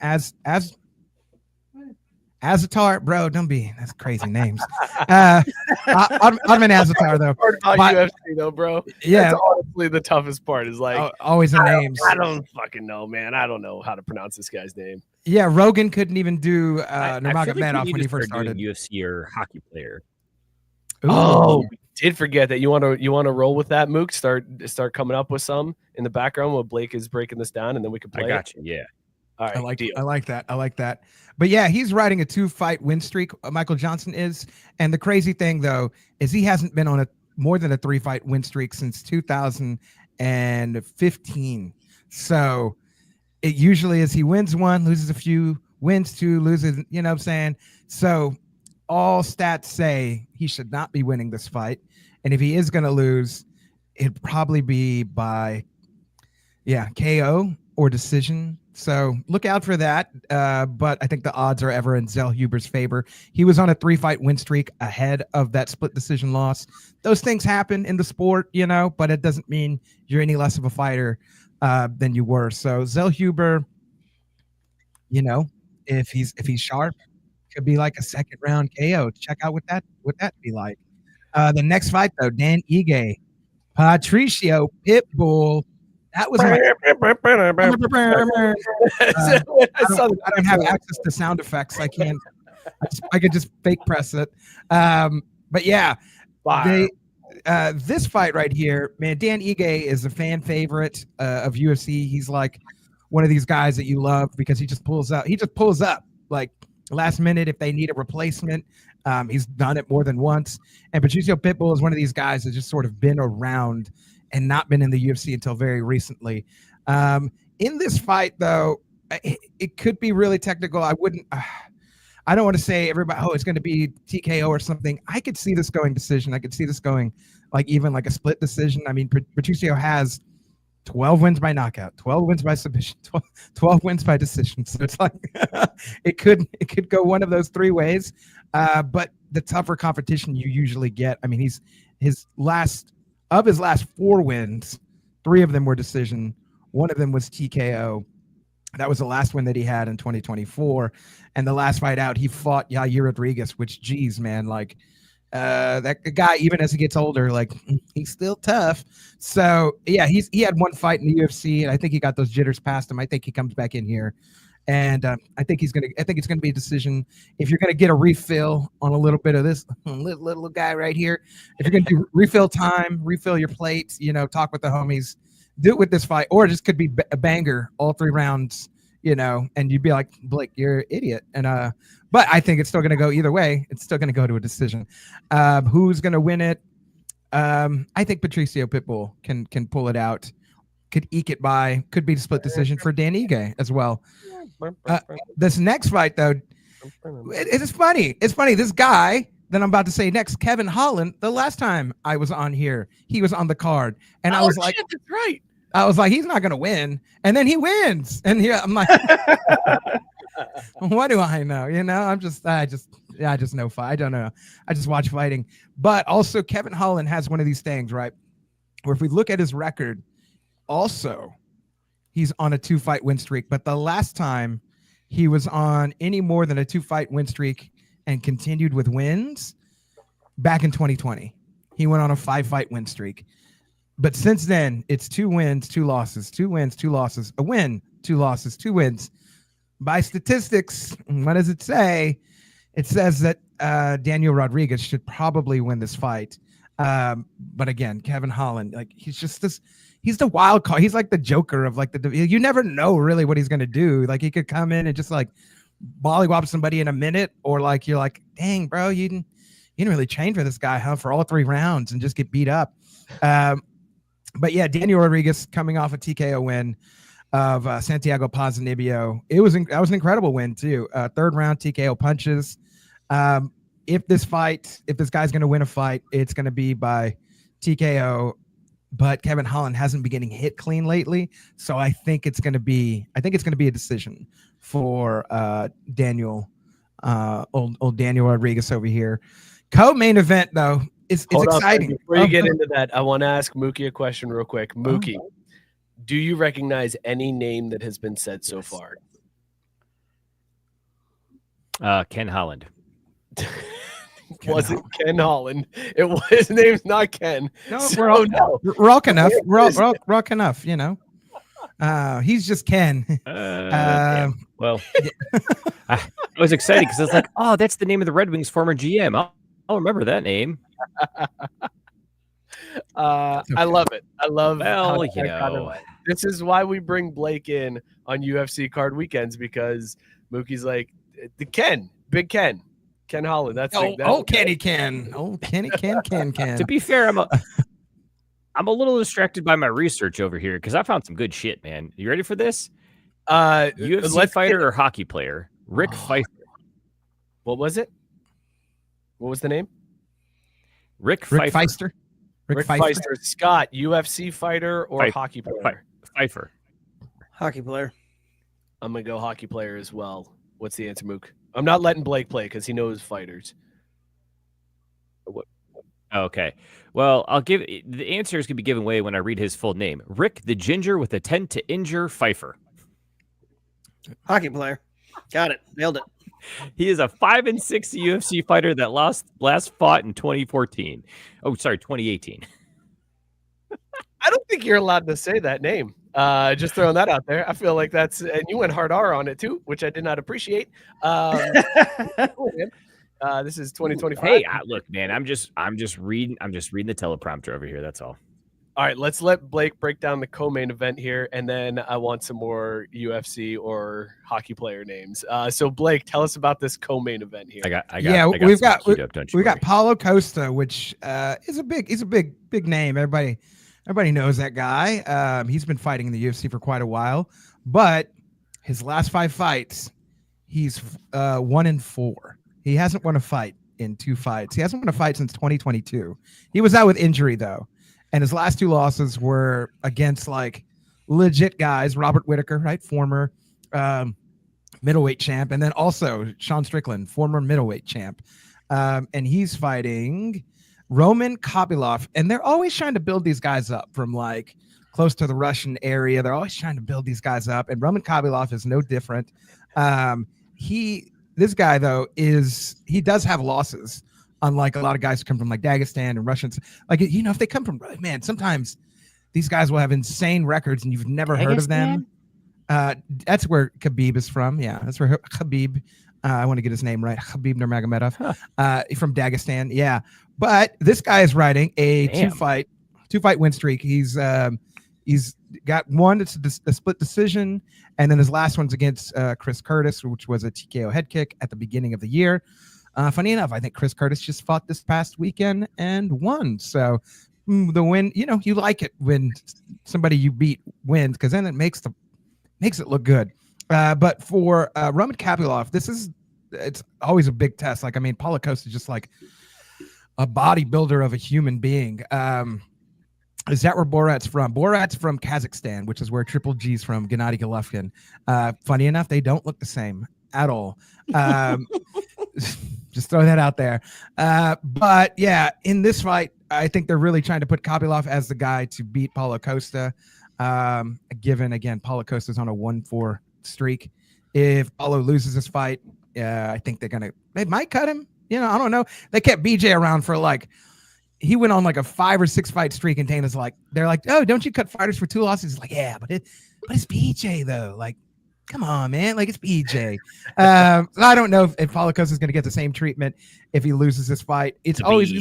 S8: Azatar, bro, don't be, that's crazy names. Ottman Azatar, though.
S6: Part about UFC, though, bro.
S8: Yeah.
S6: That's honestly the toughest part is like,
S8: always the names.
S6: I don't fucking know, man. I don't know how to pronounce this guy's name.
S8: Yeah, Rogan couldn't even do
S4: we
S8: Nurmagomedov when he first started.
S4: UFC or hockey player.
S8: Ooh.
S6: Oh, we did forget that. You want to roll with that, Mook? Start coming up with some in the background while Blake is breaking this down, and then we can play.
S4: I got you. Yeah.
S6: All right.
S8: I like that. But yeah, he's riding a 2-fight win streak. Michael Johnson is, and the crazy thing though is he hasn't been on a more than a 3-fight win streak since 2015. So it usually is he wins one, loses a few, wins two, loses. You know what I'm saying? So all stats say he should not be winning this fight. And if he is going to lose, it'd probably be by, KO or decision. So look out for that. But I think the odds are ever in Zellhuber's favor. He was on a 3-fight win streak ahead of that split decision loss. Those things happen in the sport, but it doesn't mean you're any less of a fighter than you were. So Zellhuber, if he's sharp, could be like a second round KO. Check out what that be like. The next fight though, Dan Ige, Patricio Pitbull. That was I don't have access to sound effects. I can't. I could just fake press it. But yeah, this fight right here, man. Dan Ige is a fan favorite of UFC. He's like one of these guys that you love because he just pulls up. He just pulls up like last minute if they need a replacement. He's done it more than once. And Patricio Pitbull is one of these guys that's just sort of been around and not been in the UFC until very recently. In this fight, though, it could be really technical. I don't want to say everybody, it's going to be TKO or something. I could see this going decision. I could see this going even like a split decision. I mean, Patricio has 12 wins by knockout, 12 wins by submission, 12 wins by decision. So it's like it could go one of those 3 ways. But the tougher competition you usually get. I mean, his last 4 wins, 3 of them were decision. 1 of them was TKO. That was the last win that he had in 2024. And the last fight out, he fought Yair Rodriguez, which, geez, man, that guy, even as he gets older, he's still tough. So yeah, he had 1 fight in the UFC, and I think he got those jitters past him. I think he comes back in here, and I think it's gonna be a decision. If you're gonna get a refill on a little bit of this little guy right here, if you're gonna do refill time, refill your plate, talk with the homies, do it with this fight, or it just could be a banger all 3 rounds, and you'd be like, Blake, you're an idiot. And but I think it's still going to go either way. It's still going to go to a decision. Who's going to win it? I think Patricio Pitbull can pull it out. Could eke it by. Could be a split decision for Dan Ige as well. This next fight, though, it's funny. It's funny. This guy that I'm about to say next, Kevin Holland, the last time I was on here, he was on the card. And I was like,
S6: that's right.
S8: I was like, he's not going to win. And then he wins. And here I'm like, what do I know? I just know fight. I don't know. I just watch fighting. But also Kevin Holland has one of these things, right? Where if we look at his record, also he's on a 2-fight win streak. But the last time he was on any more than a 2-fight win streak and continued with wins back in 2020, he went on a 5-fight win streak. But since then, it's 2 wins, 2 losses, 2 wins, 2 losses, a win, 2 losses, 2 wins. By statistics, what does it say? It says that Daniel Rodriguez should probably win this fight. But again, Kevin Holland, like he's just this. He's the wild card. He's like the Joker of like you never know really what he's gonna do. Like he could come in and just like mollywop somebody in a minute, or like you're like, dang, bro, you didn't really train for this guy, huh? For all 3 rounds and just get beat up. But yeah, Daniel Rodriguez coming off a TKO win of Santiago Ponzinibbio. That was an incredible win too. 3rd round TKO punches. If this guy's going to win a fight, it's going to be by TKO. But Kevin Holland hasn't been getting hit clean lately, so I think it's going to be a decision for Daniel, old Daniel Rodriguez over here. Co-main event though, it's exciting.
S6: Before you get into that, I want to ask Mookie a question real quick. Mookie, do you recognize any name that has been said so far?
S4: Ken Holland.
S6: Wasn't Ken Holland? His name's not Ken.
S8: No,
S6: so
S8: we're all enough. We're all enough. You know, he's just Ken.
S4: Well, I was excited because I was like, "Oh, that's the name of the Red Wings former GM. I'll remember that name."
S6: I love it. I love.
S4: Well,
S6: this is why we bring Blake in on UFC card weekends, because Mookie's like the Big Ken Holland.
S8: Kenny Ken. Oh, Kenny Ken.
S4: To be fair, I'm a little distracted by my research over here because I found some good shit, man. You ready for this? UFC fighter or hockey player? Rick Pfeiffer.
S6: What was it? What was the name?
S8: Rick Pfeiffer.
S6: Rick Pfeiffer. Scott, UFC fighter or hockey player?
S4: Pfeiffer.
S5: Hockey player.
S6: I'm going to go hockey player as well. What's the answer, Mook? I'm not letting Blake play because he knows fighters.
S4: Okay. Well, I'll give the answer is going to be given away when I read his full name. Rick the Ginger with a 10 to Injure Pfeiffer.
S5: Hockey player. Got it. Nailed it.
S4: He is a 5-6 UFC fighter that last fought in 2014. Oh, sorry, 2018.
S6: I don't think you're allowed to say that name. Just throwing that out there. I feel like and you went hard R on it too, which I did not appreciate. This is 2025.
S4: Hey, look, man, I'm just reading the teleprompter over here. That's all.
S6: All right, let's let Blake break down the co-main event here, and then I want some more UFC or hockey player names. So Blake, tell us about this co-main event here.
S8: We've got Paulo Costa, which is a big name. Everybody knows that guy. He's been fighting in the UFC for quite a while, but his last 5 fights, he's 1-4. He hasn't won a fight in 2 fights. He hasn't won a fight since 2022. He was out with injury though. And his last 2 losses were against like legit guys, Robert Whittaker, right? Former middleweight champ. And then also Sean Strickland, former middleweight champ. And he's fighting Roman Kopylov. And they're always trying to build these guys up from like close to the Russian area. They're always trying to build these guys up. And Roman Kopylov is no different. This guy though he does have losses. Unlike a lot of guys who come from like Dagestan and Russians, like, you know, if they come from, man, sometimes these guys will have insane records and you've never heard of them. That's where Khabib is from. Yeah, that's where Khabib, I want to get his name right, Khabib Nurmagomedov, from Dagestan. Yeah, but this guy is riding a two fight win streak. He's got one, it's a split decision, and then his last one's against Chris Curtis, which was a TKO head kick at the beginning of the year. Funny enough, I think Chris Curtis just fought this past weekend and won. So the win, you know, you like it when somebody you beat wins because then it makes it look good. But for Roman Kopylov, it's always a big test. Like, I mean, Paulo Costa is just like a bodybuilder of a human being. Is that where Borat's from? Borat's from Kazakhstan, which is where Triple G's from, Gennady Golovkin. Funny enough, they don't look the same at all. Just throw that out there. But yeah, in this fight, I think they're really trying to put Kopylov as the guy to beat Paulo Costa. Given again, Paulo Costa's on a 1-4 streak. If Paulo loses this fight, I think they might cut him. You know, I don't know. They kept BJ around for he went on like a 5 or 6 fight streak, and Dana's like, they're like, oh, don't you cut fighters for 2 losses? He's like, yeah, but it's BJ though. Like, come on, man. Like, it's BJ. I don't know if Paulo Costa is going to get the same treatment if he loses this fight. He's always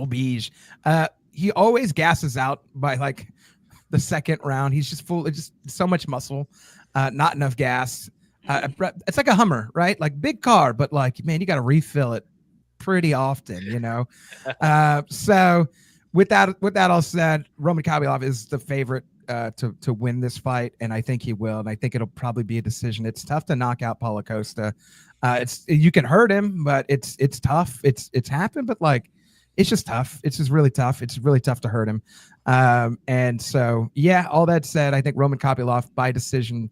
S8: Beige. He always gasses out by like the second round. He's just just so much muscle, not enough gas. It's like a Hummer, right? Like big car, but like, man, you got to refill it pretty often, you know? So with that all said, Roman Kopylov is the favorite to win this fight, and I think he will, and I think it'll probably be a decision. It's tough to knock out Paulo Costa. You can hurt him, but it's tough. It's happened, but like, it's just tough. It's just really tough. It's really tough to hurt him. And so, yeah, all that said, I think Roman Kopylov by decision,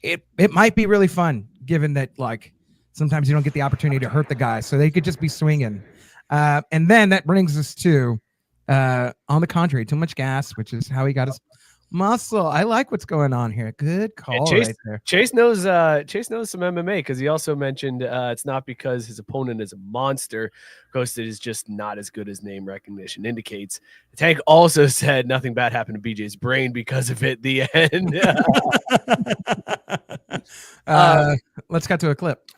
S8: it might be really fun, given that like sometimes you don't get the opportunity to hurt the guy, so they could just be swinging. And then that brings us to, on the contrary, too much gas, which is how he got his muscle. I like what's going on here. Good call, right there.
S6: Chase knows some MMA because he also mentioned it's not because his opponent is a monster. Costa is just not as good as name recognition indicates. Tank also said nothing bad happened to BJ's brain because of it. The end.
S8: Let's cut to a clip.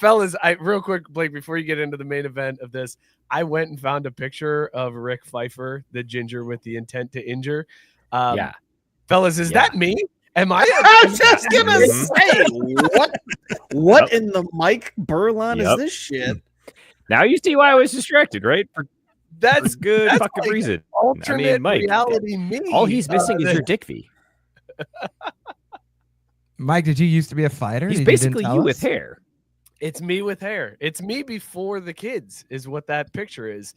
S6: Fellas, real quick, Blake, before you get into the main event of this, I went and found a picture of Rick Pfeiffer, the ginger with the intent to injure. Fellas, is that me? Am I?
S5: I'm just gonna say, what in the Mike Burlon is this shit?
S4: Now you see why I was distracted, right?
S6: That's
S4: good fucking
S6: like
S4: reason.
S6: Alternate
S4: Mike,
S6: reality me.
S4: all he's missing is your dick V.
S8: Mike, did you used to be a fighter?
S4: He's basically you with hair.
S6: It's me with hair. It's me before the kids is what that picture is.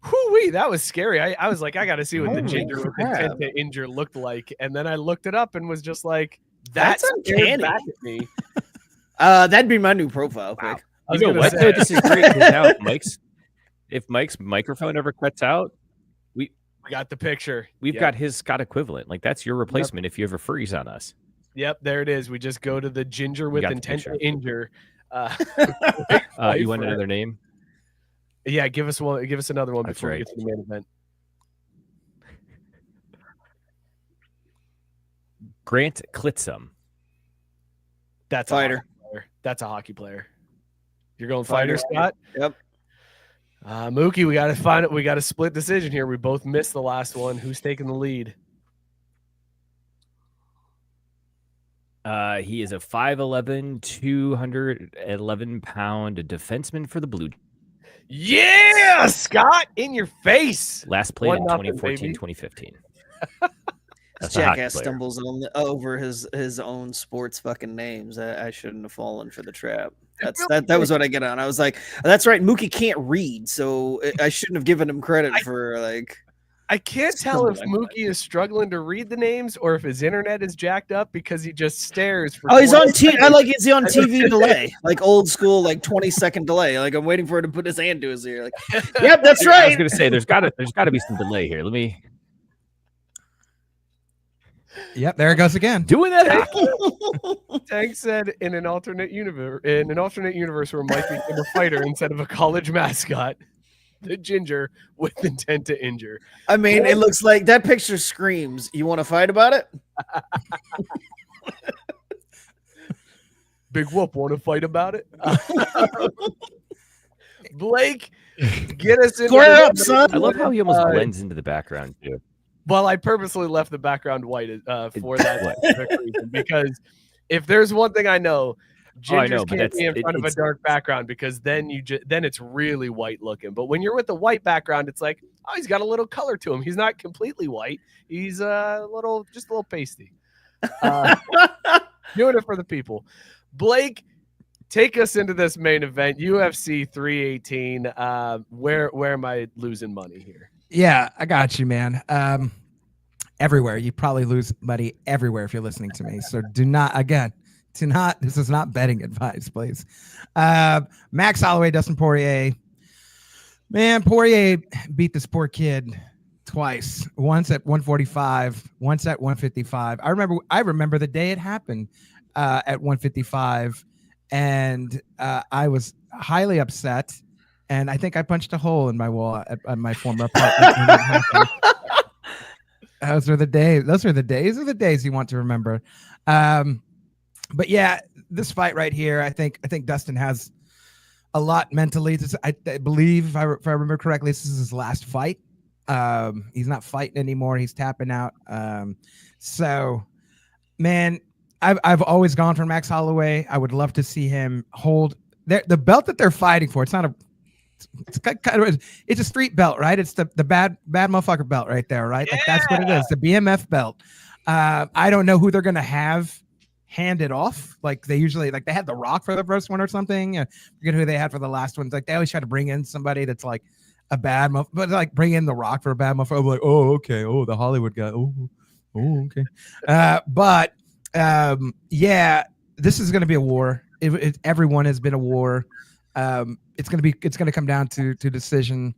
S6: Whoo-wee, that was scary. I was like, I got to see what the ginger with intent to injure looked like. And then I looked it up and was just like, that's uncanny. Back at me.
S5: That'd be my new profile.
S4: Wow. You know what? Though, this is great. Now, if Mike's microphone ever cuts out, we
S6: got the picture.
S4: We've got his Scott equivalent. Like, that's your replacement if you ever freeze on us.
S6: Yep, there it is. We just go to the ginger with intent to injure.
S4: You want another name?
S6: Yeah, give us one. Give us another one before we get to the main event.
S4: Grant Klitzum.
S6: That's
S5: fighter.
S6: That's a hockey player. You're going fighter, Scott?
S5: Yep.
S6: Mookie, we got to find it. We got a split decision here. We both missed the last one. Who's taking the lead?
S4: He is a 5'11", 211-pound defenseman for the Blue.
S6: Yeah, Scott, in your face.
S4: Last played in 2014-2015.
S5: Jackass stumbles over his own sports fucking names. I shouldn't have fallen for the trap. That was what I get on. I was like, that's right. Mookie can't read, so I shouldn't have given him credit for like.
S6: I can't tell if Mookie is struggling to read the names or if his internet is jacked up because he just stares. For
S5: he's on TV. He's on TV delay, like old school, like 20-second delay. Like I'm waiting for him to put his hand to his ear. Like, yep, that's right.
S4: I was gonna say there's gotta be some delay here. Let me.
S8: Yep, there it goes again.
S4: Doing that.
S6: Tank said in an alternate universe where Mike became a fighter instead of a college mascot. The ginger with intent to injure.
S5: I mean, it looks like that picture screams. You want to fight about it?
S6: Big whoop. Want to fight about it? Blake, get us in.
S5: Square up, son.
S4: I love how he almost blends into the background too.
S6: Well, I purposely left the background white for that specific reason because if there's one thing I know. Gingers can't be in front of a dark background because then then it's really white looking. But when you're with a white background, it's like, oh, he's got a little color to him. He's not completely white. He's just a little pasty. Doing it for the people. Blake, take us into this main event, UFC 318. Where am I losing money here?
S8: Yeah, I got you, man. Everywhere. You probably lose money everywhere if you're listening to me. So this is not betting advice, please. Max Holloway, Dustin Poirier. Man, Poirier beat this poor kid twice. Once at 145, once at 155. I remember the day it happened at 155, and I was highly upset. And I think I punched a hole in my wall at my former apartment. Those are the days. Those are the days you want to remember. But yeah, this fight right here, I think Dustin has a lot mentally. I believe, if I remember correctly, this is his last fight. He's not fighting anymore. He's tapping out. So, man, I've always gone for Max Holloway. I would love to see him hold the belt that they're fighting for. It's not a, it's kind of, it's a street belt, right? It's the bad motherfucker belt right there, right? Like that's what it is. The BMF belt. I don't know who they're gonna have hand it off. Like they usually, like they had The Rock for the first one or something. I forget who they had for the last one. Like they always try to bring in somebody that's like a bad but like bring in The Rock for a bad motherfucker. I'm like, oh, okay. Oh, the Hollywood guy. Oh, okay. Yeah, this is going to be a war. Everyone has been a war. It's going to come down to decision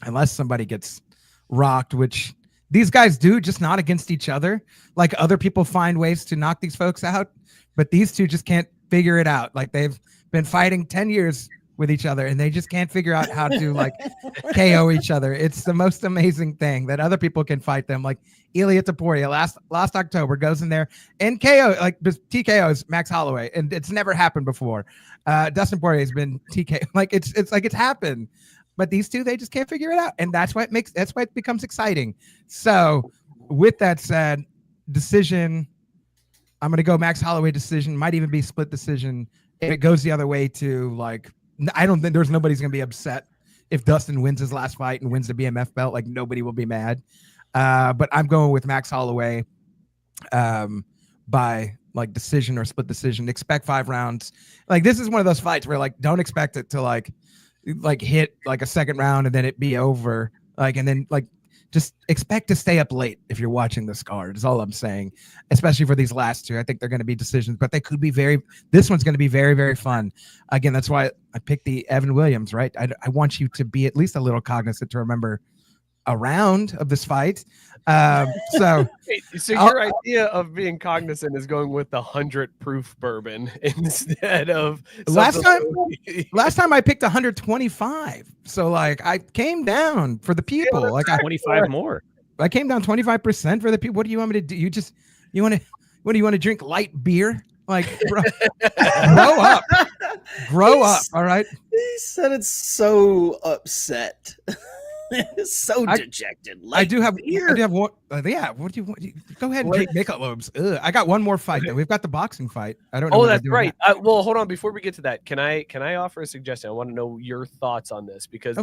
S8: unless somebody gets rocked, which these guys do, just not against each other. Like other people find ways to knock these folks out, but these two just can't figure it out. Like they've been fighting 10 years with each other and they just can't figure out how to like KO each other. It's the most amazing thing that other people can fight them. Like Ilia Poirier last October goes in there and KO, like TKOs Max Holloway, and it's never happened before. Dustin Poirier has been TK, like it's like it's happened. But these two, they just can't figure it out. And that's why it becomes exciting. So with that said, decision, I'm going to go Max Holloway decision, might even be split decision. If it goes the other way to like, I don't think nobody's going to be upset if Dustin wins his last fight and wins the BMF belt. Like nobody will be mad. But I'm going with Max Holloway by like decision or split decision. Expect 5 rounds. Like this is one of those fights where like, don't expect it to like hit like a second round and then it be over, like, and then like just expect to stay up late if you're watching this card is all I'm saying, especially for these last two. I think they're going to be decisions, but they could be this one's going to be very, very fun. Again, that's why I picked the Evan Williams, right? I want you to be at least a little cognizant to remember a round of this fight. So
S6: your idea of being cognizant is going with the 100 proof bourbon instead of
S8: last time I picked 125. So like I came down for the people.
S4: Yeah,
S8: like
S4: 25 more.
S8: I came down 25% for the people. What do you want me to do? What do you want to drink light beer? Like bro, grow up. All right.
S5: He said it's so upset. So dejected.
S8: I do have one. Yeah. What do you want? Go ahead and drink Michelovs. I got one more fight though. We've got the boxing fight. I don't know.
S6: Oh, that's right. Well, hold on. Before we get to that, can I offer a suggestion? I want to know your thoughts on this because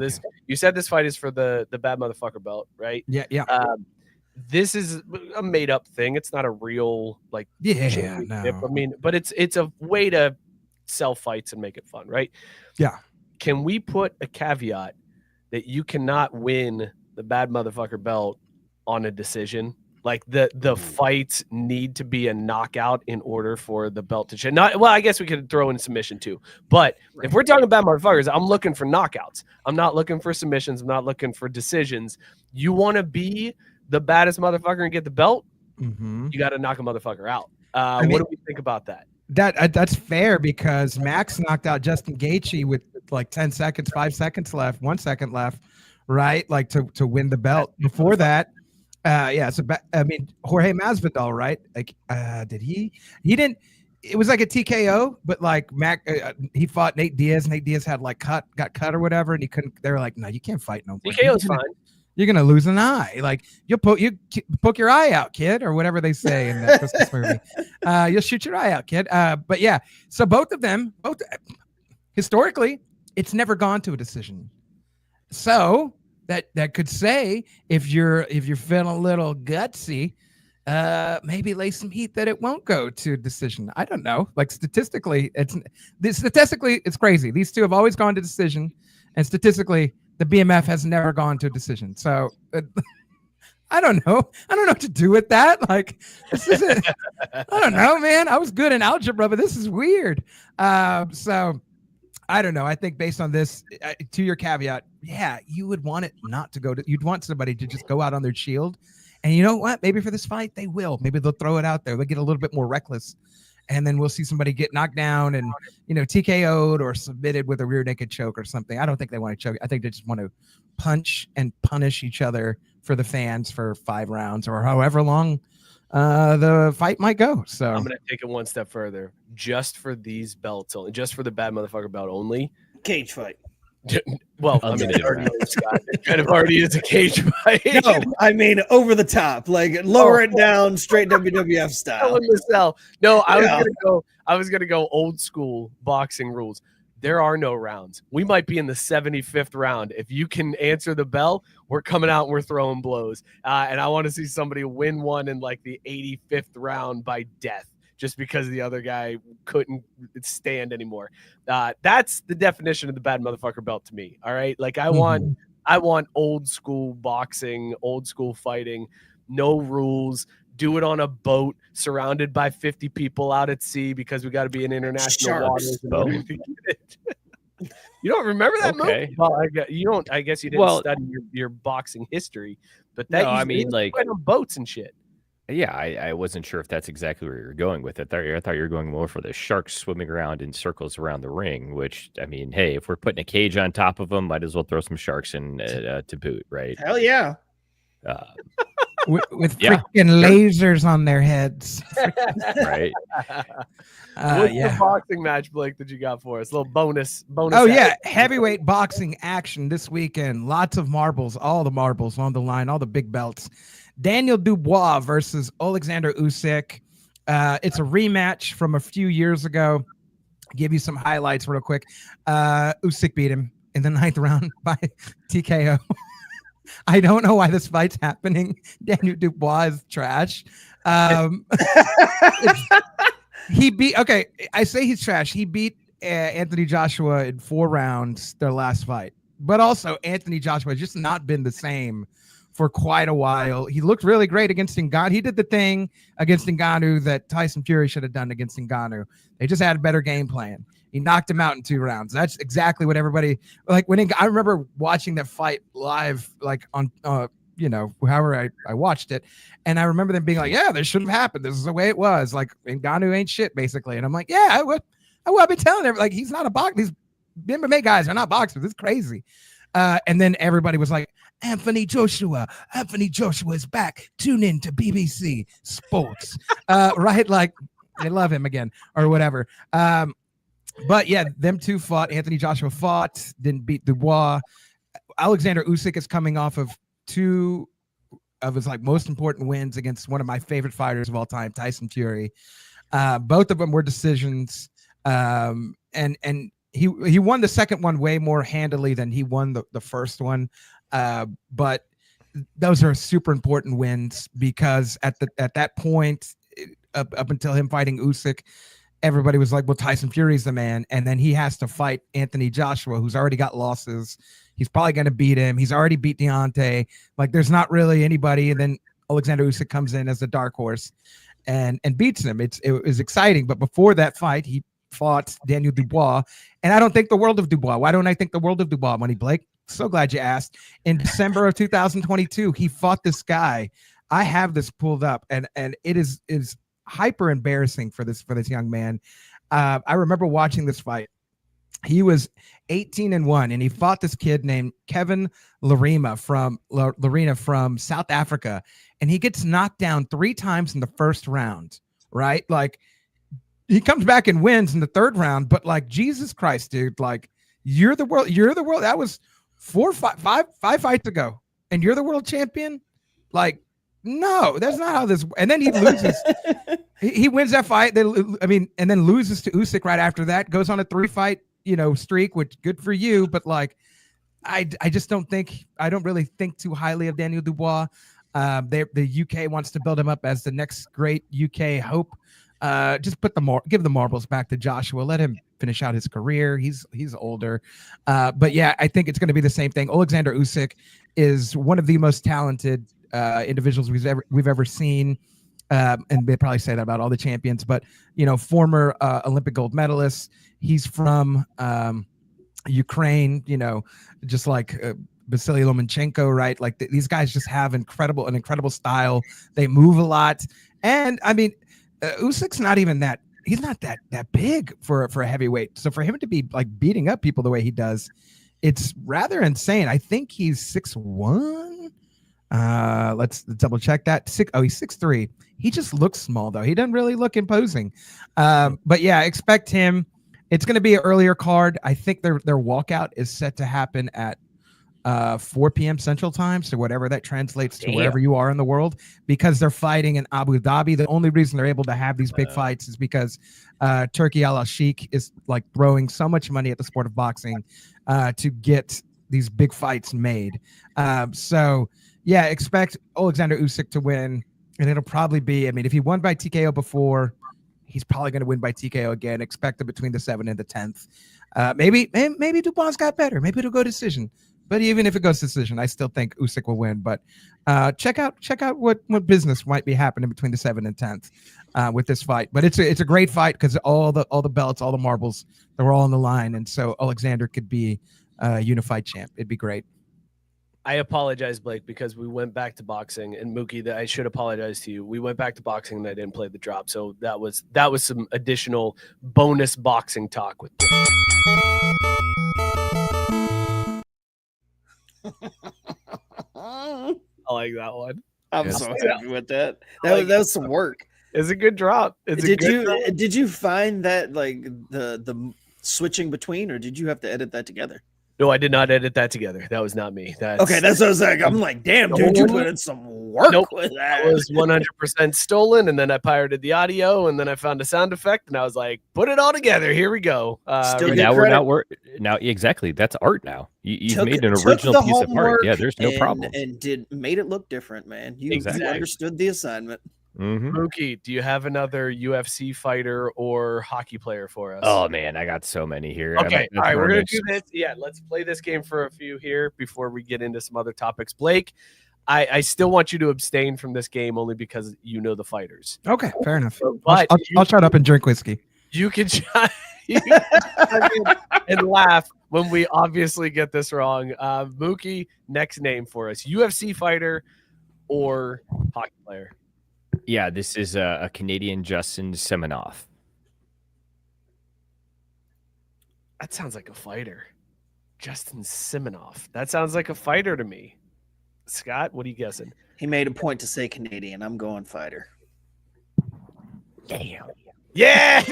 S6: you said this fight is for the bad motherfucker belt, right?
S8: Yeah.
S6: This is a made up thing. It's not a real like championship. I mean, but it's a way to sell fights and make it fun, right?
S8: Yeah.
S6: Can we put a caveat that you cannot win the bad motherfucker belt on a decision? Like the fights need to be a knockout in order for the belt to change. Well, I guess we could throw in submission too. But if we're talking about motherfuckers, I'm looking for knockouts. I'm not looking for submissions. I'm not looking for decisions. You want to be the baddest motherfucker and get the belt?
S8: Mm-hmm.
S6: You got to knock a motherfucker out. What do we think about that?
S8: That's fair because Max knocked out Justin Gaethje with like 10 seconds, 5 seconds left, 1 second left, right? Like to win the belt. Before that, Jorge Masvidal, right? Like, did he didn't. It was like a TKO, but like he fought Nate Diaz. Nate Diaz had like got cut or whatever, and he couldn't. They were like, no, you can't fight no more.
S6: TKO's fine.
S8: You're gonna lose an eye. Like you poke your eye out, kid, or whatever they say in that Christmas movie. You'll shoot your eye out, kid. But yeah, so both of them, historically, it's never gone to a decision. So that could say if you're feeling a little gutsy, maybe lay some heat that it won't go to a decision. I don't know. Like statistically, it's crazy. These two have always gone to decision, and statistically, the BMF has never gone to a decision. So I don't know. I don't know what to do with that. Like, this is it. I don't know, man. I was good in algebra, but this is weird. So I don't know. I think based on this, to your caveat, yeah, you would want it not to go to, you'd want somebody to just go out on their shield. And you know what? Maybe for this fight, they will. Maybe they'll throw it out there. They'll get a little bit more reckless. And then we'll see somebody get knocked down and, TKO'd or submitted with a rear naked choke or something. I don't think they want to choke. I think they just want to punch and punish each other for the fans for 5 rounds or however long the fight might go. So
S6: I'm going to take it one step further. Just for these belts, just for the bad motherfucker belt only,
S5: Cage fight.
S6: Well, I mean, it kind of already is a cage fight.
S5: No, I mean over the top, like lower it down, straight WWF style.
S6: No, I was gonna go old school boxing rules. There are no rounds. We might be in the 75th round. If you can answer the bell, we're coming out and we're throwing blows. And I want to see somebody win one in like the 85th round by death, just because the other guy couldn't stand anymore. That's the definition of the bad motherfucker belt to me. All right. Like I want old school boxing, old school fighting, no rules. Do it on a boat surrounded by 50 people out at sea because we got to be in international waters. You don't remember that movie? Well, I guess you didn't study your boxing history, but that
S4: I mean, like
S6: on boats and shit.
S4: Yeah, I wasn't sure if that's exactly where you're going with it. I thought you were going more for the sharks swimming around in circles around the ring, which, I mean, hey, if we're putting a cage on top of them, might as well throw some sharks in to boot, right?
S5: Hell yeah.
S8: With freaking lasers on their heads.
S4: Right.
S6: What's the boxing match, Blake, that you got for us? A little bonus.
S8: Oh, yeah. Heavyweight boxing action this weekend. Lots of marbles, all the marbles on the line, all the big belts. Daniel Dubois versus Alexander Usyk. It's a rematch from a few years ago. I'll give you some highlights real quick. Usyk beat him in the 9th round by TKO. I don't know why this fight's happening. Daniel Dubois is trash. He beat. Okay, I say he's trash. He beat Anthony Joshua in 4 rounds their last fight. But also, Anthony Joshua has just not been the same for quite a while. He looked really great against Ngannou. He did the thing against Ngannou that Tyson Fury should have done against Ngannou. They just had a better game plan. He knocked him out in 2 rounds. That's exactly what everybody like. I remember watching that fight live, like on, however I watched it, and I remember them being like, "Yeah, this shouldn't have happened. This is the way it was." Like Ngannou ain't shit, basically. And I'm like, "Yeah, I've been telling everybody, like, he's not a boxer. These MMA guys are not boxers. It's crazy." And then everybody was like, Anthony Joshua is back. Tune in to BBC Sports. Right? Like, they love him again or whatever. But yeah, them two fought. Anthony Joshua fought, didn't beat Dubois. Alexander Usyk is coming off of 2 of his like most important wins against one of my favorite fighters of all time, Tyson Fury. Both of them were decisions. And he won the second one way more handily than he won the first one. But those are super important wins because at that point, up until him fighting Usyk, everybody was like, well, Tyson Fury's the man. And then he has to fight Anthony Joshua, who's already got losses. He's probably going to beat him. He's already beat Deontay. Like, there's not really anybody. And then Alexander Usyk comes in as the dark horse and beats him. It was exciting. But before that fight, he fought Daniel Dubois. And I don't think the world of Dubois. Why don't I think the world of Dubois, Money Blake? So glad you asked. In December of 2022, he fought this guy. I have this pulled up, and it is hyper embarrassing for this young man. I remember watching this fight. He was 18-1, and he fought this kid named Kevin Larina from South Africa, and he gets knocked down 3 times in the first round. Right, like he comes back and wins in the 3rd round, but like, Jesus Christ, dude, like you're the world. That was 5 fights ago, and you're the world champion. Like, no, that's not how this. And then he loses. he wins that fight. And then loses to Usyk right after that. Goes on a 3-fight, streak, which good for you. But like, I just don't really think too highly of Daniel Dubois. The UK wants to build him up as the next great UK hope. Just give the marbles back to Joshua. Let him finish out his career. He's older. But yeah, I think it's going to be the same thing. Alexander Usyk is one of the most talented individuals we've ever seen. And they probably say that about all the champions, but former Olympic gold medalist. He's from Ukraine, just like Vasily Lomachenko, right? Like these guys just have an incredible style. They move a lot. And I mean, Usyk's not even that. He's not that big for a heavyweight. So for him to be like beating up people the way he does, it's rather insane. I think he's 6'1". Let's double check that. He's 6'3". He just looks small though. He doesn't really look imposing. But yeah, expect him. It's going to be an earlier card. I think their walkout is set to happen at 4 p.m. Central Time. So whatever that translates to wherever you are in the world, because they're fighting in Abu Dhabi. The only reason they're able to have these big fights is because Turkey Al-Sheikh is like throwing so much money at the sport of boxing to get these big fights made. So yeah, expect Alexander Usyk to win. And it'll probably be, I mean, if he won by TKO before, he's probably going to win by TKO again. Expect it between the 7th and the 10th. Maybe Dubois got better. Maybe it'll go decision. But even if it goes decision, I still think Usyk will win. But check out what business might be happening between the 7th and 10th with this fight. But it's a great fight because all the belts, all the marbles, they're all on the line, and so Alexander could be unified champ. It'd be great.
S6: I apologize, Blake, because we went back to boxing, and Mookie, that I should apologize to you. We went back to boxing and I didn't play the drop, so that was some additional bonus boxing talk with Blake. I like that one.
S5: I'm so happy with that. That was some work.
S6: It's a good drop.
S5: Did you find that like the switching between, or did you have to edit that together?
S6: No, I did not edit that together. That was not me.
S5: Okay, that's what I was like. I'm like, damn, dude, you put in some work with that.
S6: It was 100% stolen, and then I pirated the audio, and then I found a sound effect, and I was like, put it all together. Here we go.
S4: Now exactly. That's art now. You've made an original piece of art. Yeah, there's no problem.
S5: And made it look different, man. You understood the assignment.
S4: Mm-hmm.
S6: Mookie, do you have another UFC fighter or hockey player for us?
S4: Oh man, I got so many here.
S6: Okay, all right, we're gonna do this. Yeah, let's play this game for a few here before we get into some other topics. Blake, I still want you to abstain from this game only because you know the fighters.
S8: Okay, fair enough.
S6: But
S8: I'll shut up and drink whiskey.
S6: You can and laugh when we obviously get this wrong. Mookie, next name for us: UFC fighter or hockey player.
S4: Yeah, this is a Canadian Justin Seminoff.
S6: That sounds like a fighter. Justin Seminoff. That sounds like a fighter to me. Scott, what are you guessing?
S5: He made a point to say Canadian. I'm going fighter.
S6: Damn. Yeah.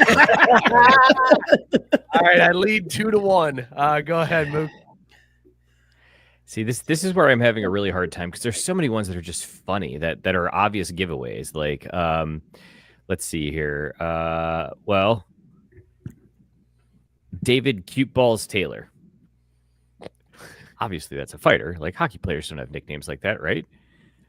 S6: All right, I lead 2-1. Go ahead, Mook.
S4: See, this is where I'm having a really hard time because there's so many ones that are just funny that are obvious giveaways. Like, let's see here. Well, David Cute Balls Taylor. Obviously, that's a fighter. Like hockey players don't have nicknames like that, right?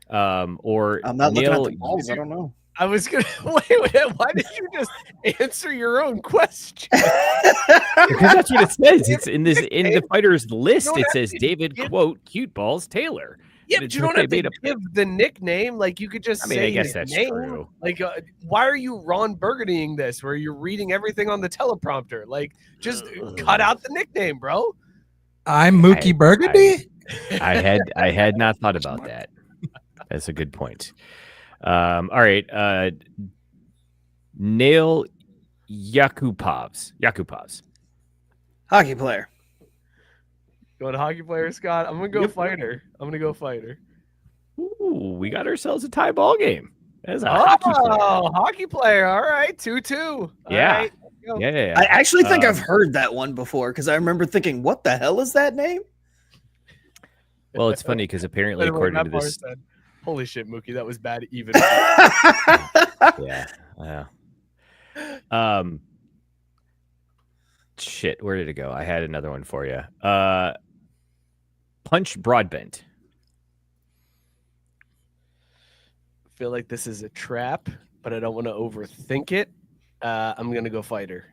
S4: Or
S5: I'm not looking at the balls. I don't know.
S6: I was gonna wait. Why did you just answer your own question?
S4: Because that's what it says. It's in the fighters list. It says David quote Cute Balls Taylor.
S6: Yeah, but you don't have to give the nickname. Like you could just say
S4: I guess
S6: his
S4: that's
S6: name.
S4: true.
S6: Like, why are you Ron Burgundying this? Where you're reading everything on the teleprompter? Like, just cut out the nickname, bro.
S8: I'm Mookie Burgundy.
S4: I had not thought about that. That's a good point. All right. Nail Yakupovs.
S5: Hockey player.
S6: Going hockey player, Scott. I'm gonna go fighter.
S4: Ooh, we got ourselves a tie ball game. That's a hockey player.
S6: All right, 2-2.
S4: Yeah.
S6: Right,
S4: yeah.
S5: I actually think I've heard that one before because I remember thinking, "What the hell is that name?"
S4: Well, it's funny because apparently, according to this,
S6: holy shit, Mookie, that was bad. Even.
S4: Yeah. Shit, where did it go? I had another one for you. Punch Broadbent.
S6: I feel like this is a trap, but I don't want to overthink it. I'm gonna go fighter.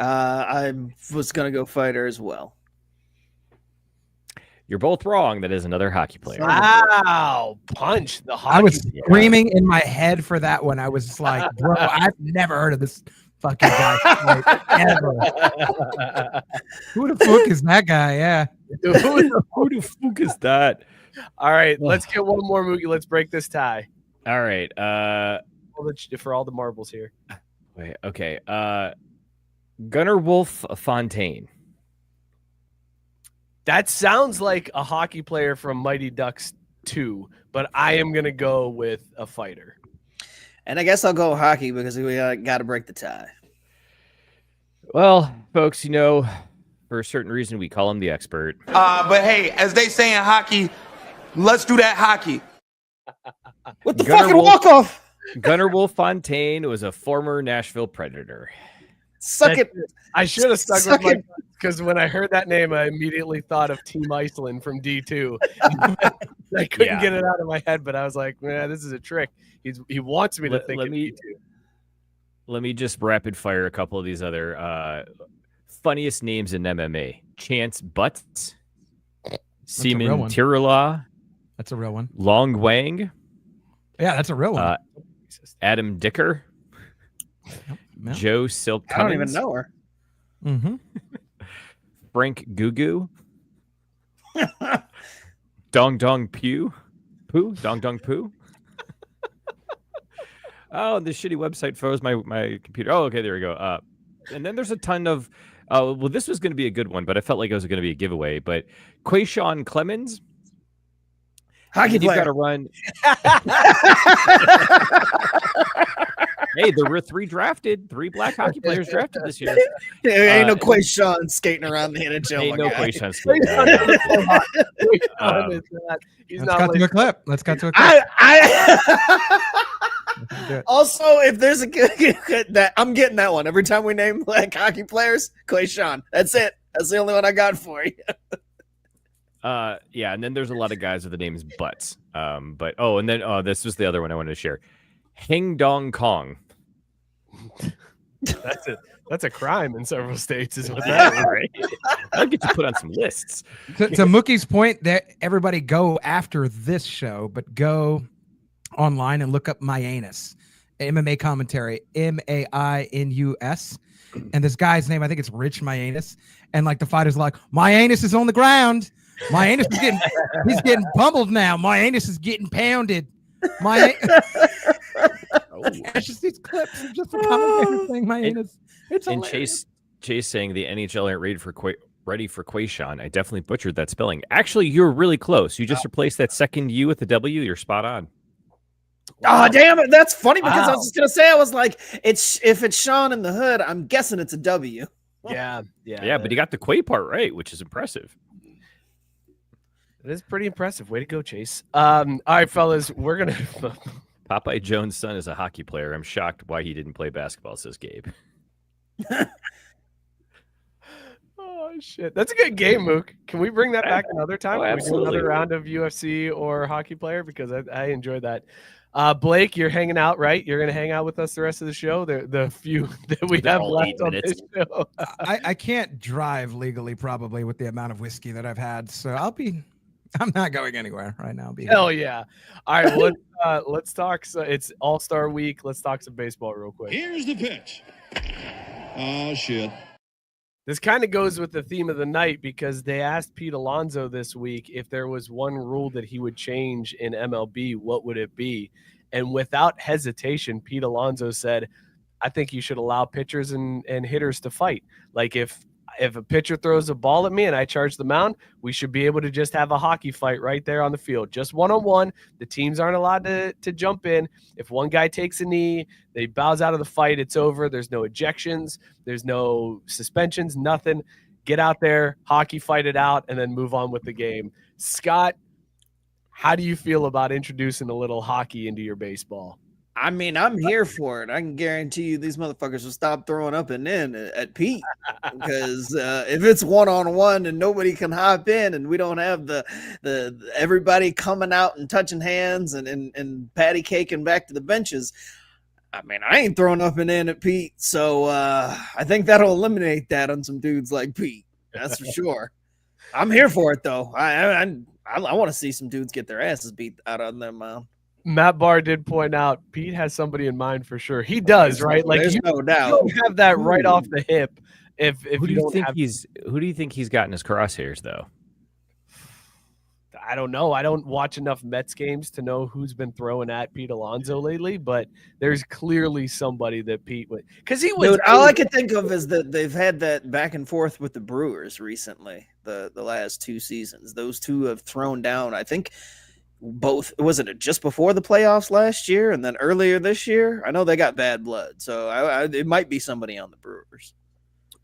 S5: I was gonna go fighter as well.
S4: You're both wrong. That is another hockey player.
S6: Wow, Punch the hockey.
S8: I was screaming in my head for that one. I was just like, bro, I've never heard of this fucking guy. Like, ever. Who the fuck is that guy? Yeah.
S4: Who the fuck is that?
S6: All right, let's get one more, Mookie. Let's break this tie.
S4: All right.
S6: For all the marbles here.
S4: Wait. Okay. Gunnar Wolf Fontaine.
S6: That sounds like a hockey player from Mighty Ducks 2, but I am going to go with a fighter.
S5: And I guess I'll go hockey because we got to break the tie.
S4: Well, folks, for a certain reason, we call him the expert.
S9: But hey, as they say in hockey, let's do that hockey.
S5: What the
S4: Gunnar
S5: fucking
S4: Wolf-
S5: walk off?
S4: Gunnar Wolf-Fontaine was a former Nashville Predator.
S5: Suck it.
S6: I should have stuck
S5: Suck
S6: with
S5: it.
S6: because when I heard that name, I immediately thought of Team Iceland from D2. I couldn't get it out of my head, but I was like, man, this is a trick. He wants me to think of D2.
S4: Let me just rapid fire a couple of these other funniest names in MMA. Chance Butts, Seaman Tirula.
S8: That's a real one.
S4: Long Wang.
S8: Yeah, that's a real one.
S4: Adam Dicker.
S8: Yep.
S4: Joe Silk
S5: I don't even know her.
S8: Mm-hmm.
S4: Frank Gugu. Dong Dong Poo. Dong Dong Poo. Oh, this shitty website froze my computer. Oh, okay, there we go. And then there's a ton of well, this was going to be a good one, but I felt like it was going to be a giveaway. But Quayshawn Clemens.
S5: Hockey
S4: You've got
S5: player.
S4: to run. Hey, there were three black hockey players drafted this year.
S5: There ain't no Quayshawn skating around the NHL.
S4: Ain't no Quayshawn
S6: He's
S8: Let's
S6: not
S8: cut
S6: like,
S8: to a clip. Let's cut to a clip.
S5: Also, if there's a that I'm getting that one every time we name black hockey players. Quayshawn. That's it. That's the only one I got for you.
S4: Yeah, and then there's a lot of guys with the names Butts. And then this was the other one I wanted to share. Heng Dong Kong.
S6: That's a crime in several states, is what that is.
S4: Right? I'll get you put on some lists.
S8: To Mookie's point, that everybody go after this show, but go online and look up My Anus, MMA commentary, MAINUS, and this guy's name, I think it's Rich My Anus, and like the fighter's like, my anus is on the ground. My anus is he's getting pummeled now. My anus is getting pounded. It's just these clips of just the commentator saying my anus. It's
S4: and
S8: hilarious.
S4: Chase saying the NHL aren't ready for Quayshawn. I definitely butchered that spelling. Actually, you're really close. You just replaced that second U with the W. You're spot on.
S5: Oh, damn it. That's funny because I was just going to say, I was like, if it's Sean in the hood, I'm guessing it's a W.
S6: Yeah.
S4: But you got the Quay part right, which is impressive.
S6: It is pretty impressive. Way to go, Chase. All right, fellas, we're going to...
S4: Popeye Jones' son is a hockey player. I'm shocked why he didn't play basketball, says Gabe.
S6: Oh, shit. That's a good game, Mook. Can we bring that back another time?
S4: Oh,
S6: Can we do
S4: absolutely.
S6: another round of UFC or hockey player? Because I enjoyed that. Blake, you're hanging out, right? You're going to hang out with us the rest of the show? The few that we have
S4: all
S6: left
S4: 8
S6: on
S4: minutes.
S6: this show.
S8: I can't drive legally probably with the amount of whiskey that I've had, so I'm not going anywhere right now.
S6: Hell yeah. All right, well, let's talk. So it's All-Star Week. Let's talk some baseball real quick.
S10: Here's the pitch. Oh, shit.
S6: This kind of goes with the theme of the night because they asked Pete Alonso this week if there was one rule that he would change in MLB, what would it be? And without hesitation, Pete Alonso said, I think you should allow pitchers and hitters to fight. Like if a pitcher throws a ball at me and I charge the mound, we should be able to just have a hockey fight right there on the field. Just one-on-one. The teams aren't allowed to jump in. If one guy takes a knee, they bows out of the fight, it's over. There's no ejections. There's no suspensions, nothing. Get out there, hockey fight it out, and then move on with the game. Scott, how do you feel about introducing a little hockey into your baseball?
S5: I mean, I'm here for it. I can guarantee you these motherfuckers will stop throwing up and in at Pete because if it's one-on-one and nobody can hop in and we don't have the everybody coming out and touching hands and patty caking back to the benches, I mean, I ain't throwing up and in at Pete. So I think that'll eliminate that on some dudes like Pete. That's for sure. I'm here for it, though. I want to see some dudes get their asses beat out on them mound.
S6: Matt Barr did point out Pete has somebody in mind for sure. He does, right? Like
S5: there's
S6: you,
S5: no doubt.
S6: You don't have that right off the hip. If
S4: Who do
S6: you
S4: you
S6: don't
S4: think
S6: have,
S4: who do you think he's got in his crosshairs though?
S6: I don't know. I don't watch enough Mets games to know who's been throwing at Pete Alonso lately, but there's clearly somebody that Pete would, because he was.
S5: Dude, all I can think of is that they've had that back and forth with the Brewers recently. The last 2 seasons, those two have thrown down. I think both, wasn't it just before the playoffs last year and then earlier this year? I know they got bad blood, so it might be somebody on the Brewers.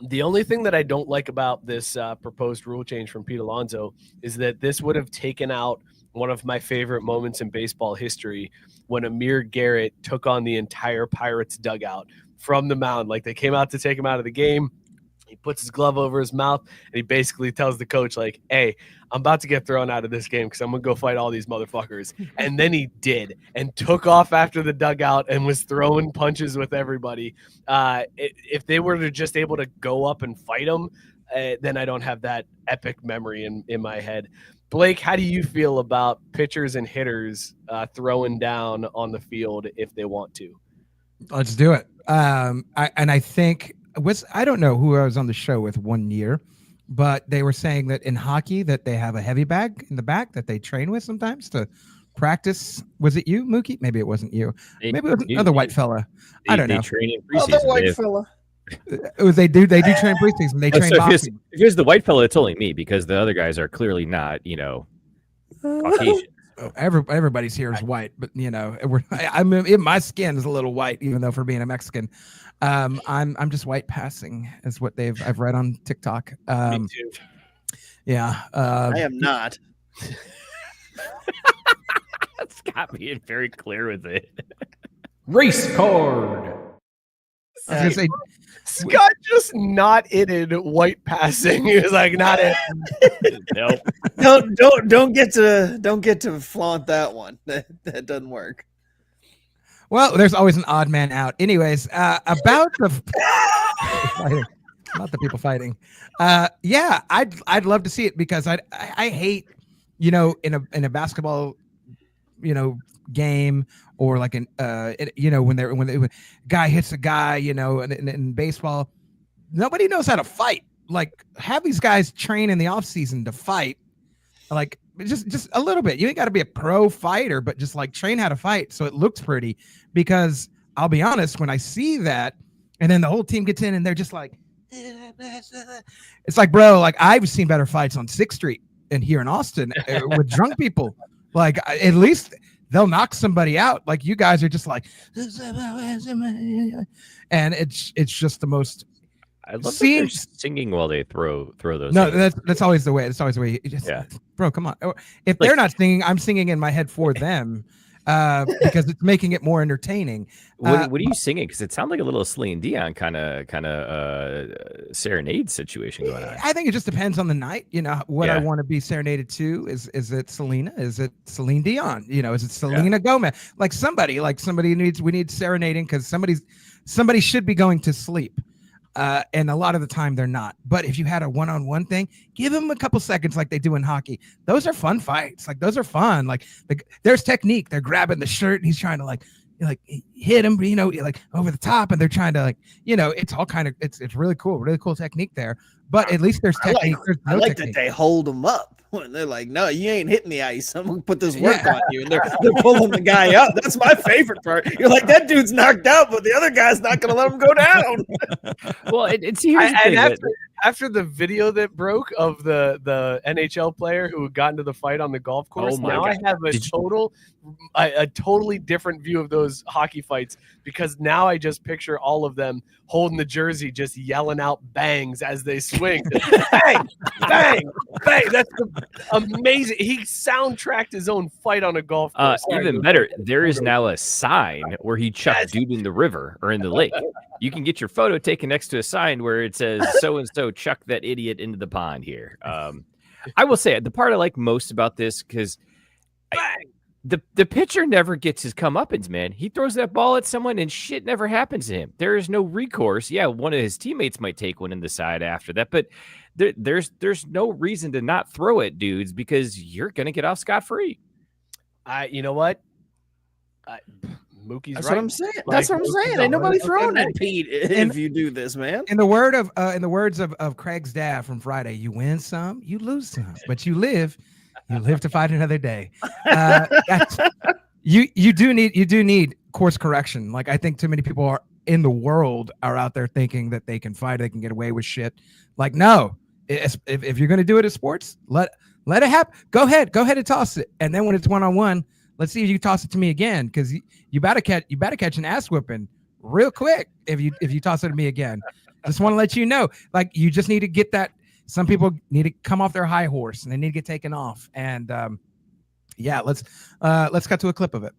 S6: The only thing that I don't like about this proposed rule change from Pete Alonso is that this would have taken out one of my favorite moments in baseball history when Amir Garrett took on the entire Pirates dugout from the mound. Like, they came out to take him out of the game. He puts his glove over his mouth, and he basically tells the coach, like, hey, I'm about to get thrown out of this game because I'm going to go fight all these motherfuckers. And then he did, and took off after the dugout and was throwing punches with everybody. If they were to just able to go up and fight him, then I don't have that epic memory in my head. Blake, how do you feel about pitchers and hitters throwing down on the field if they want to?
S8: Let's do it. I think I don't know who I was on the show with one year, but they were saying that in hockey that they have a heavy bag in the back that they train with sometimes to practice. Was it you, Mookie? Maybe it wasn't you. Maybe it was another white fella. I don't know.
S4: They train in preseason.
S5: Other white fella.
S8: They do train preseason. They train boxing.
S4: If it's the white fella, it's only me because the other guys are clearly not, Caucasian.
S8: Everybody's here is white, but my skin is a little white, even though for being a Mexican, I'm just white passing is what I've read on TikTok.
S6: Me too.
S8: Yeah,
S5: I am not.
S4: Scott being very clear with it.
S11: Race card.
S8: I was gonna say,
S6: Scott just not in white passing. He was like, not in.
S4: Nope.
S5: Don't get to flaunt that one. That doesn't work.
S8: Well, there's always an odd man out. Anyways, about the fighting, not the people fighting. Yeah, I'd love to see it because I hate, in a basketball, game or like when a guy hits a guy, in baseball, nobody knows how to fight. Like, have these guys train in the off season to fight. Like, just a little bit. You ain't got to be a pro fighter, but just like train how to fight so it looks pretty. Because I'll be honest, when I see that, and then the whole team gets in and they're just like, it's like, bro, like I've seen better fights on 6th Street and here in Austin with drunk people. Like, at least they'll knock somebody out. Like, you guys are just like, and it's just the most.
S4: I love that they're singing while they throw those.
S8: No, that's always the way. That's always the way. Bro, come on. If they're not singing, I'm singing in my head for them. Because it's making it more entertaining.
S4: What are you singing? Because it sounds like a little Celine Dion kind of serenade situation going on.
S8: I think it just depends on the night. What I want to be serenaded to. Is it Selena? Is it Celine Dion? Is it Selena Gomez? We need serenading because somebody should be going to sleep. And a lot of the time they're not. But if you had a one-on-one thing, give them a couple seconds like they do in hockey. Those are fun fights. Like, those are fun. Like, there's technique. They're grabbing the shirt and he's trying to hit him, like over the top, and they're trying to it's all kind of it's really cool technique there. But at least there's technique.
S5: I like that they hold them up. When they're like, no, you ain't hitting the ice. I'm gonna put this work on you, and they're pulling the guy out. That's my favorite part. You're like, that dude's knocked out, but the other guy's not gonna let him go down.
S4: Well, it's here's the thing.
S6: After the video that broke of the NHL player who got into the fight on the golf course, now I have a totally different view of those hockey fights because now I just picture all of them holding the jersey, just yelling out bangs as they swing. Bang, bang, bang. That's amazing. He soundtracked his own fight on a golf course.
S4: Even better, there is now a sign where he chucked dude in the river or in the lake. You can get your photo taken next to a sign where it says so-and-so chuck that idiot into the pond here. I will say the part I like most about this because the pitcher never gets his comeuppance, man. He throws that ball at someone and shit never happens to him. There is no recourse. Yeah, one of his teammates might take one in the side after that, but there's no reason to not throw it, dudes, because you're going to get off scot-free.
S6: You know what? Mookie's
S5: That's
S6: right.
S5: what I'm saying. That's what I'm saying. Ain't nobody throwing at Pete if you do this, man.
S8: In the words of Craig's dad from Friday, you win some, you lose some, but you live to fight another day. You do need course correction. Like, I think too many people in the world are out there thinking that they can fight, they can get away with shit. Like, no, if you're going to do it in sports, let it happen. Go ahead and toss it. And then when it's one-on-one, let's see if you toss it to me again, because you better catch an ass whipping real quick if you toss it to me again. Just want to let you know, like, you just need to get that. Some people need to come off their high horse and they need to get taken off. And yeah, let's cut to a clip of it.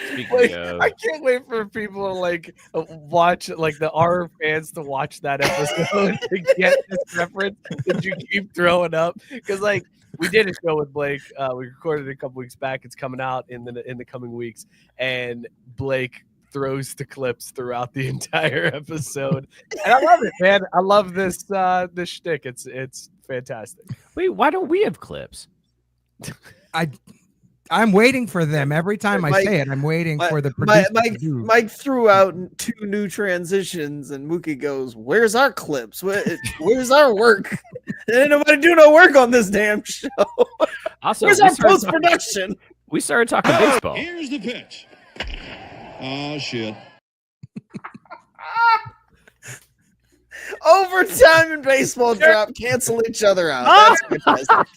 S6: I can't wait for people to like watch, like our fans to watch that episode to get this reference that you keep throwing up. Because like we did a show with Blake, we recorded it a couple weeks back. It's coming out in the coming weeks, and Blake throws the clips throughout the entire episode, and I love it, man. I love this this shtick. It's fantastic.
S4: Wait, why don't we have clips?
S8: I'm waiting for them every time I say it. I'm waiting for the producer.
S5: Mike threw out 2 new transitions, and Mookie goes, "Where's our clips? Where's our work? Ain't nobody do no work on this damn show.
S4: Also,
S5: where's our post production?"
S4: We started talking baseball.
S10: Here's the pitch. Oh, shit.
S5: Overtime in baseball drop, cancel each other out. That's fantastic.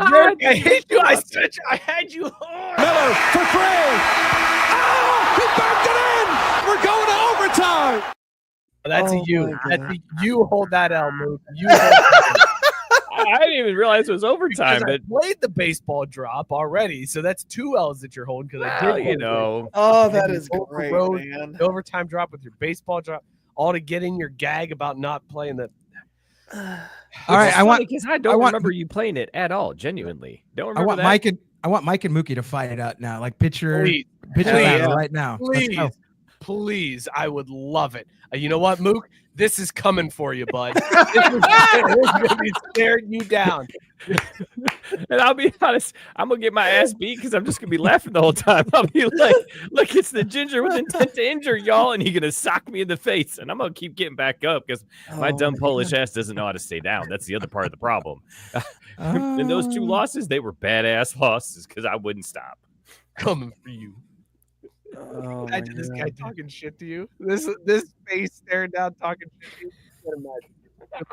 S6: I hate you. I had you hard.
S9: Miller for 3. Oh, he backed it in. We're going to overtime.
S6: That's you. You hold that L, Luke. You
S4: I didn't even realize it was overtime.
S6: But I played the baseball drop already, so that's 2 L's that you're holding. Because I did,
S4: you know.
S5: Oh, that is great, man.
S6: The overtime drop with your baseball drop, all to get in your gag about not playing the.
S8: All right,
S4: because I don't remember you playing it at all. Genuinely, don't remember.
S8: I want Mike and Mookie to fight it out now. Like pitcher
S6: Please,
S8: right now.
S6: Please, I would love it. You know what, Mook? This is coming for you, bud. This is going to be staring you down.
S4: And I'll be honest, I'm going to get my ass beat because I'm just going to be laughing the whole time. I'll be like, look, it's the ginger with intent to injure, y'all, and he's going to sock me in the face. And I'm going to keep getting back up because my dumb Polish ass doesn't know how to stay down. That's the other part of the problem. And those 2 losses, they were badass losses because I wouldn't stop.
S6: Coming for you.
S5: Oh,
S6: imagine this guy talking shit to you. This face staring down talking shit to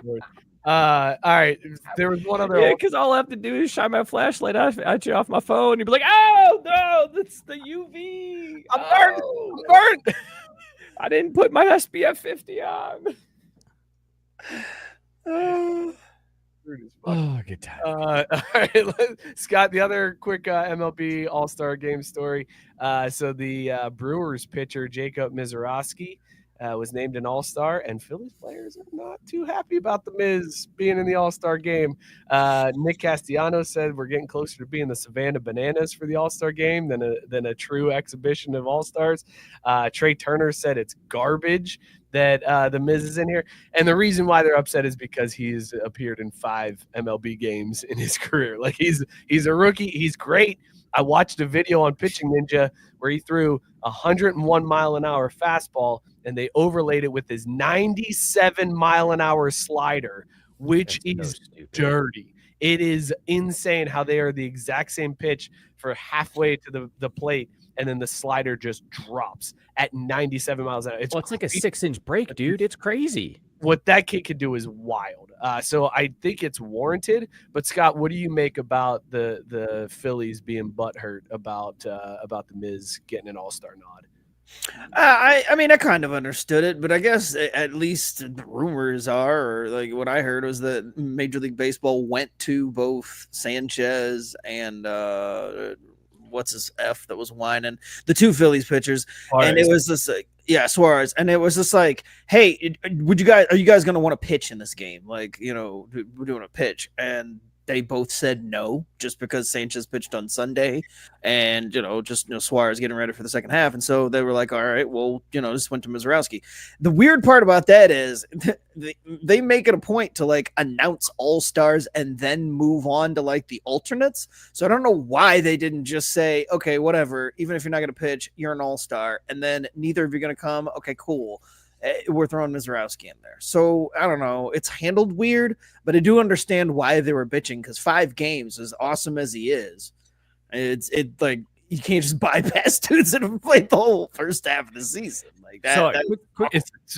S6: you. All right. There was one other.
S4: Yeah, because all I have to do is shine my flashlight at you off my phone. You'd be like, "Oh no, that's the UV.
S6: I'm burnt.
S4: I didn't put my SPF 50 on." Oh, good time.
S6: All right, Scott, the other quick MLB All-Star Game story. So the Brewers pitcher Jacob Misiorowski was named an All-Star, and Phillies players are not too happy about the Miz being in the All-Star game. Nick Castellanos said we're getting closer to being the Savannah Bananas for the All-Star game than a true exhibition of All-Stars. Trey Turner said it's garbage that the Miz is in here. And the reason why they're upset is because he's appeared in 5 MLB games in his career. Like he's a rookie. He's great. I watched a video on Pitching Ninja where he threw 101 mile an hour fastball and they overlaid it with his 97 mile an hour slider, which is dirty. It is insane how they are the exact same pitch for halfway to the plate. And then the slider just drops at 97 miles an hour. It's
S4: like a 6-inch break, dude. It's crazy.
S6: What that kid can do is wild. So I think it's warranted. But Scott, what do you make about the Phillies being butthurt about the Miz getting an All-Star nod?
S5: I mean, I kind of understood it, but I guess at least the rumors are, or like what I heard was that Major League Baseball went to both Sanchez and what's his F that was whining, the 2 Phillies pitchers, Suarez. And it was just like, Suarez, and it was just like, hey, are you guys going to want to pitch in this game? Like, we're doing a pitch, and they both said no, just because Sanchez pitched on Sunday, and Suarez getting ready for the second half, and so they were like, all right, well, just went to Misiorowski. The weird part about that is they make it a point to like announce all-stars and then move on to like the alternates. So I don't know why they didn't just say, okay, whatever, even if you're not going to pitch, you're an all-star, and then neither of you are going to come. Okay, cool. We're throwing Misiorowski in there. So I don't know. It's handled weird, but I do understand why they were bitching, because 5 games, as awesome as he is, it's like you can't just bypass dudes that have played the whole first half of the season. Like that.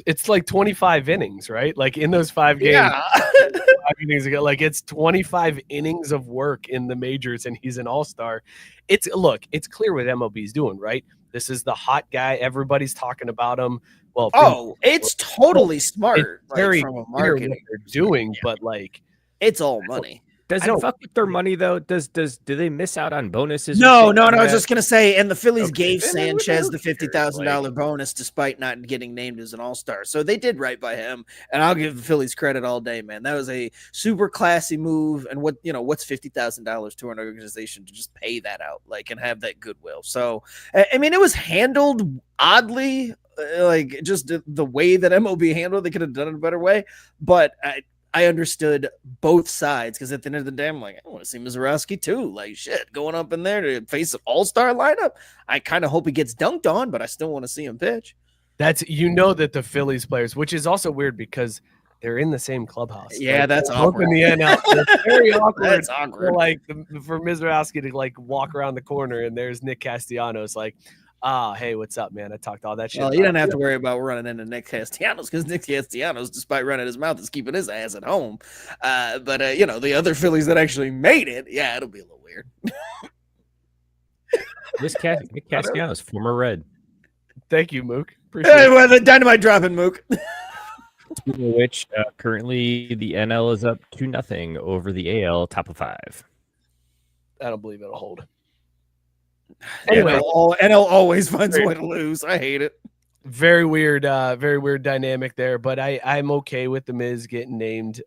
S6: It's like 25 innings, right? Like in those 5 games, 5 innings ago, like it's 25 innings of work in the majors, and he's an all-star. It's clear what MLB's doing, right? This is the hot guy. Everybody's talking about him. Well,
S5: it's totally smart.
S6: It's very
S5: from a
S6: clear
S5: marketing
S6: what they're doing, but like,
S5: it's all money.
S4: Does it fuck with their money though? Do they miss out on bonuses?
S5: No. I was just gonna say, and the Phillies gave
S4: then
S5: Sanchez the
S4: who cares?
S5: $50,000 bonus despite not getting named as an All-Star. So they did right by him, and I'll give the Phillies credit all day, man. That was a super classy move. And what's $50,000 to an organization to just pay that out, like, and have that goodwill. So I mean, it was handled oddly, like just the way that MLB handled. They could have done it a better way, but I understood both sides, because at the end of the day, I'm like, I want to see Misiorowski too. Like, shit, going up in there to face an all-star lineup. I kind of hope he gets dunked on, but I still want to see him pitch.
S6: That's that the Phillies players, which is also weird because they're in the same clubhouse.
S5: Yeah,
S6: like,
S5: that's awkward.
S6: In the NL, it's very awkward.
S5: That's awkward.
S6: For Misiorowski to like walk around the corner and there's Nick Castellanos like, hey, what's up, man? I talked all that shit.
S5: Well, you don't have to worry about running into Nick Castellanos, because Nick Castellanos, despite running his mouth, is keeping his ass at home. But the other Phillies that actually made it, yeah, it'll be a little weird.
S4: Nick Castellanos, former Red.
S6: Thank you, Mook. Appreciate
S5: Hey, well, the dynamite dropping, Mook.
S4: Which currently the NL is up 2-0 over the AL, top of 5.
S6: I don't believe it'll hold.
S5: Anyway, NL always finds a way to lose. I hate it.
S6: Very weird dynamic there, but I'm okay with the Miz getting named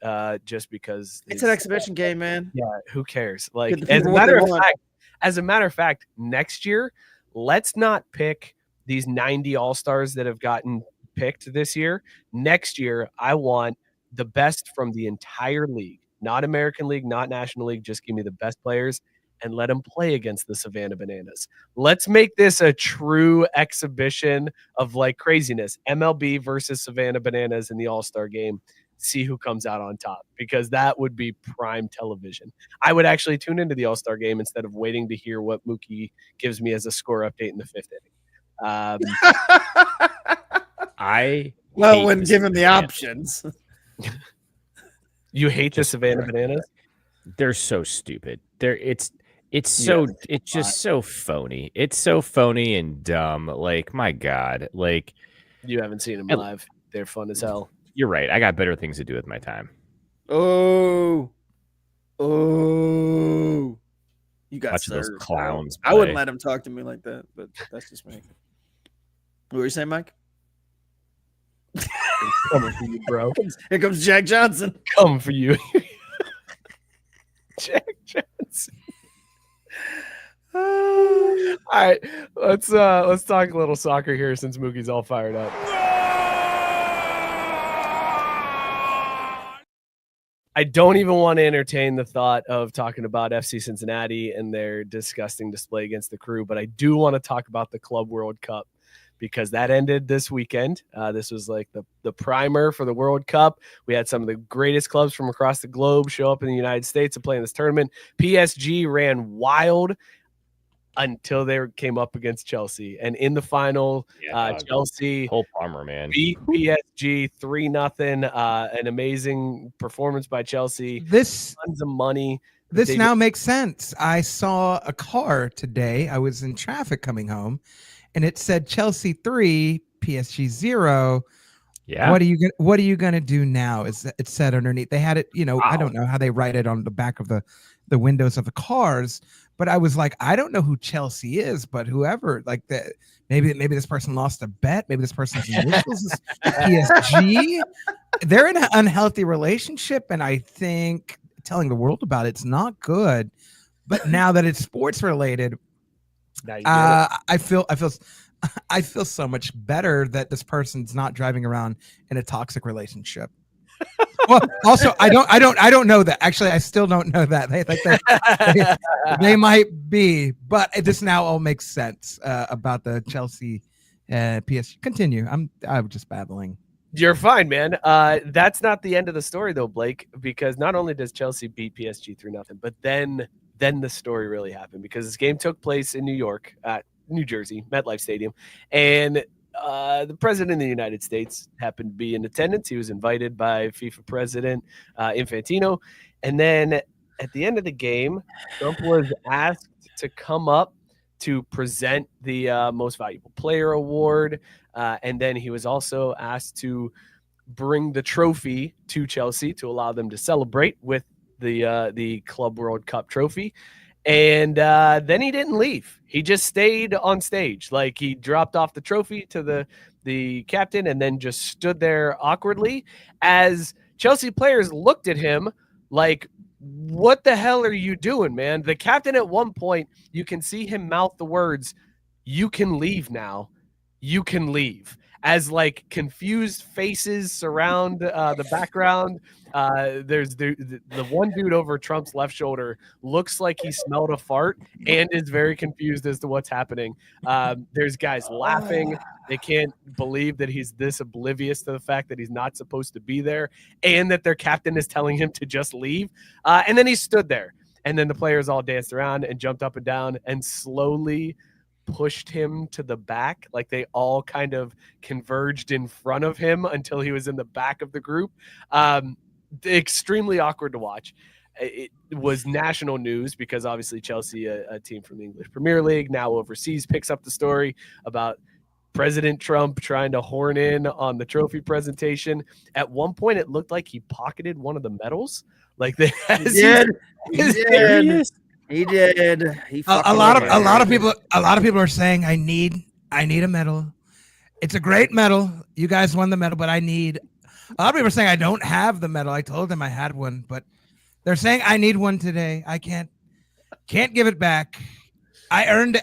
S6: just because
S5: it's an exhibition game, man.
S6: Yeah, who cares? Like, as a matter of fact, next year, let's not pick these 90 All-Stars that have gotten picked this year. Next year, I want the best from the entire league, not American League, not National League. Just give me the best players and let them play against the Savannah Bananas. Let's make this a true exhibition of like craziness. MLB versus Savannah Bananas in the All-Star game. See who comes out on top, because that would be prime television. I would actually tune into the All-Star game instead of waiting to hear what Mookie gives me as a score update in the 5th inning.
S5: When given the options.
S6: You hate the Savannah Bananas?
S4: They're so stupid. It's just so phony. It's so phony and dumb. Like, my God. Like,
S6: you haven't seen them live. They're fun as hell.
S4: You're right. I got better things to do with my time.
S5: Oh, you got
S4: watching those clowns.
S5: I wouldn't let him talk to me like that, but that's just me. What were you saying, Mike?
S6: Coming for you, bro.
S5: Here comes Jack Johnson.
S6: Coming for you. Jack Johnson. All right, let's talk a little soccer here since Mookie's all fired up. I don't even want to entertain the thought of talking about FC Cincinnati and their disgusting display against the Crew, but I do want to talk about the Club World Cup, because that ended this weekend. This was like the primer for the World Cup. We had some of the greatest clubs from across the globe show up in the United States to play in this tournament. PSG ran wild until they came up against Chelsea. And in the final, Chelsea
S4: Cole Palmer, man,
S6: beat PSG 3-0. An amazing performance by Chelsea.
S8: This
S6: tons of money.
S8: This now makes sense. I saw a car today. I was in traffic coming home, and it said Chelsea 3, PSG 0.
S4: Yeah.
S8: What are you gonna do now? It said underneath. They had it. Wow. I don't know how they write it on the back of the windows of the cars. But I was like, I don't know who Chelsea is, but whoever, like that, maybe this person lost a bet. Maybe this person's initials is PSG. They're in an unhealthy relationship, and I think telling the world about it's not good. But now that it's sports related, I feel so much better that this person's not driving around in a toxic relationship. Well, also, I don't know that. Actually, I still don't know that. They might be, but this now all makes sense about the Chelsea PSG. Continue. I'm just babbling.
S6: You're fine, man. That's not the end of the story, though, Blake, because not only does Chelsea beat PSG 3-0, but then the story really happened, because this game took place in New York, New Jersey, MetLife Stadium, and the president of the United States happened to be in attendance. He was invited by FIFA president Infantino. And then at the end of the game, Trump was asked to come up to present the Most Valuable Player award. And then he was also asked to bring the trophy to Chelsea to allow them to celebrate with the Club World Cup trophy. And then he didn't leave. He just stayed on stage. Like, he dropped off the trophy to the captain and then just stood there awkwardly as Chelsea players looked at him like, what the hell are you doing, man? The captain, at one point, you can see him mouth the words, "You can leave now. You can leave," as like confused faces surround the background. There's the one dude over Trump's left shoulder looks like he smelled a fart and is very confused as to what's happening. There's guys laughing. They can't believe that he's this oblivious to the fact that he's not supposed to be there and that their captain is telling him to just leave. And then he stood there. And then the players all danced around and jumped up and down and slowly pushed him to the back. Like, they all kind of converged in front of him until he was in the back of the group. Extremely awkward to watch. It was national news because obviously Chelsea, a team from the English Premier League, now overseas, picks up the story about President Trump trying to horn in on the trophy presentation. At one point, it looked like he pocketed one of the medals. Like, they
S5: He did.
S8: A lot of people are saying, I need a medal. It's a great medal. You guys won the medal, but a lot of people are saying I don't have the medal. I told them I had one, but they're saying I need one today. I can't give it back. I earned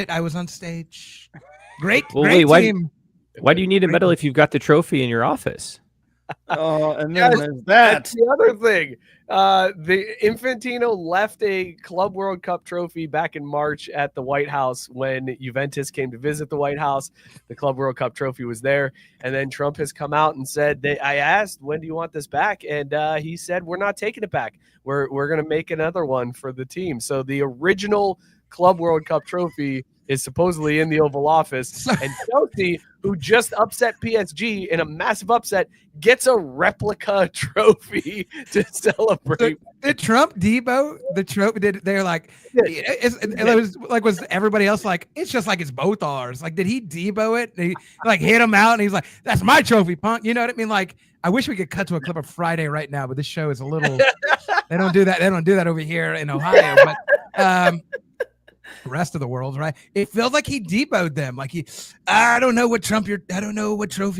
S8: it. I was on stage. Great team.
S4: Why do you need a medal if you've got the trophy in your office?
S5: Oh, and then there's that.
S6: That's the other thing. The Infantino left a Club World Cup trophy back in March at the White House when Juventus came to visit the White House. The Club World Cup trophy was there. And then Trump has come out and said, I asked, when do you want this back? And he said, we're not taking it back. We're going to make another one for the team. So the original Club World Cup trophy is supposedly in the Oval Office, and Chelsea, who just upset PSG in a massive upset, gets a replica trophy to celebrate.
S8: Did Trump debo the trophy? They're like, it was like, was everybody else like, it's just like it's both ours? Like, did he debo it? He like hit him out, and he's like, that's my trophy, punk. You know what I mean? Like, I wish we could cut to a clip of Friday right now, but this show is a little. They don't do that. They don't do that over here in Ohio, but. Rest of the world, right? It feels like he deboed them. Like I don't know what trophy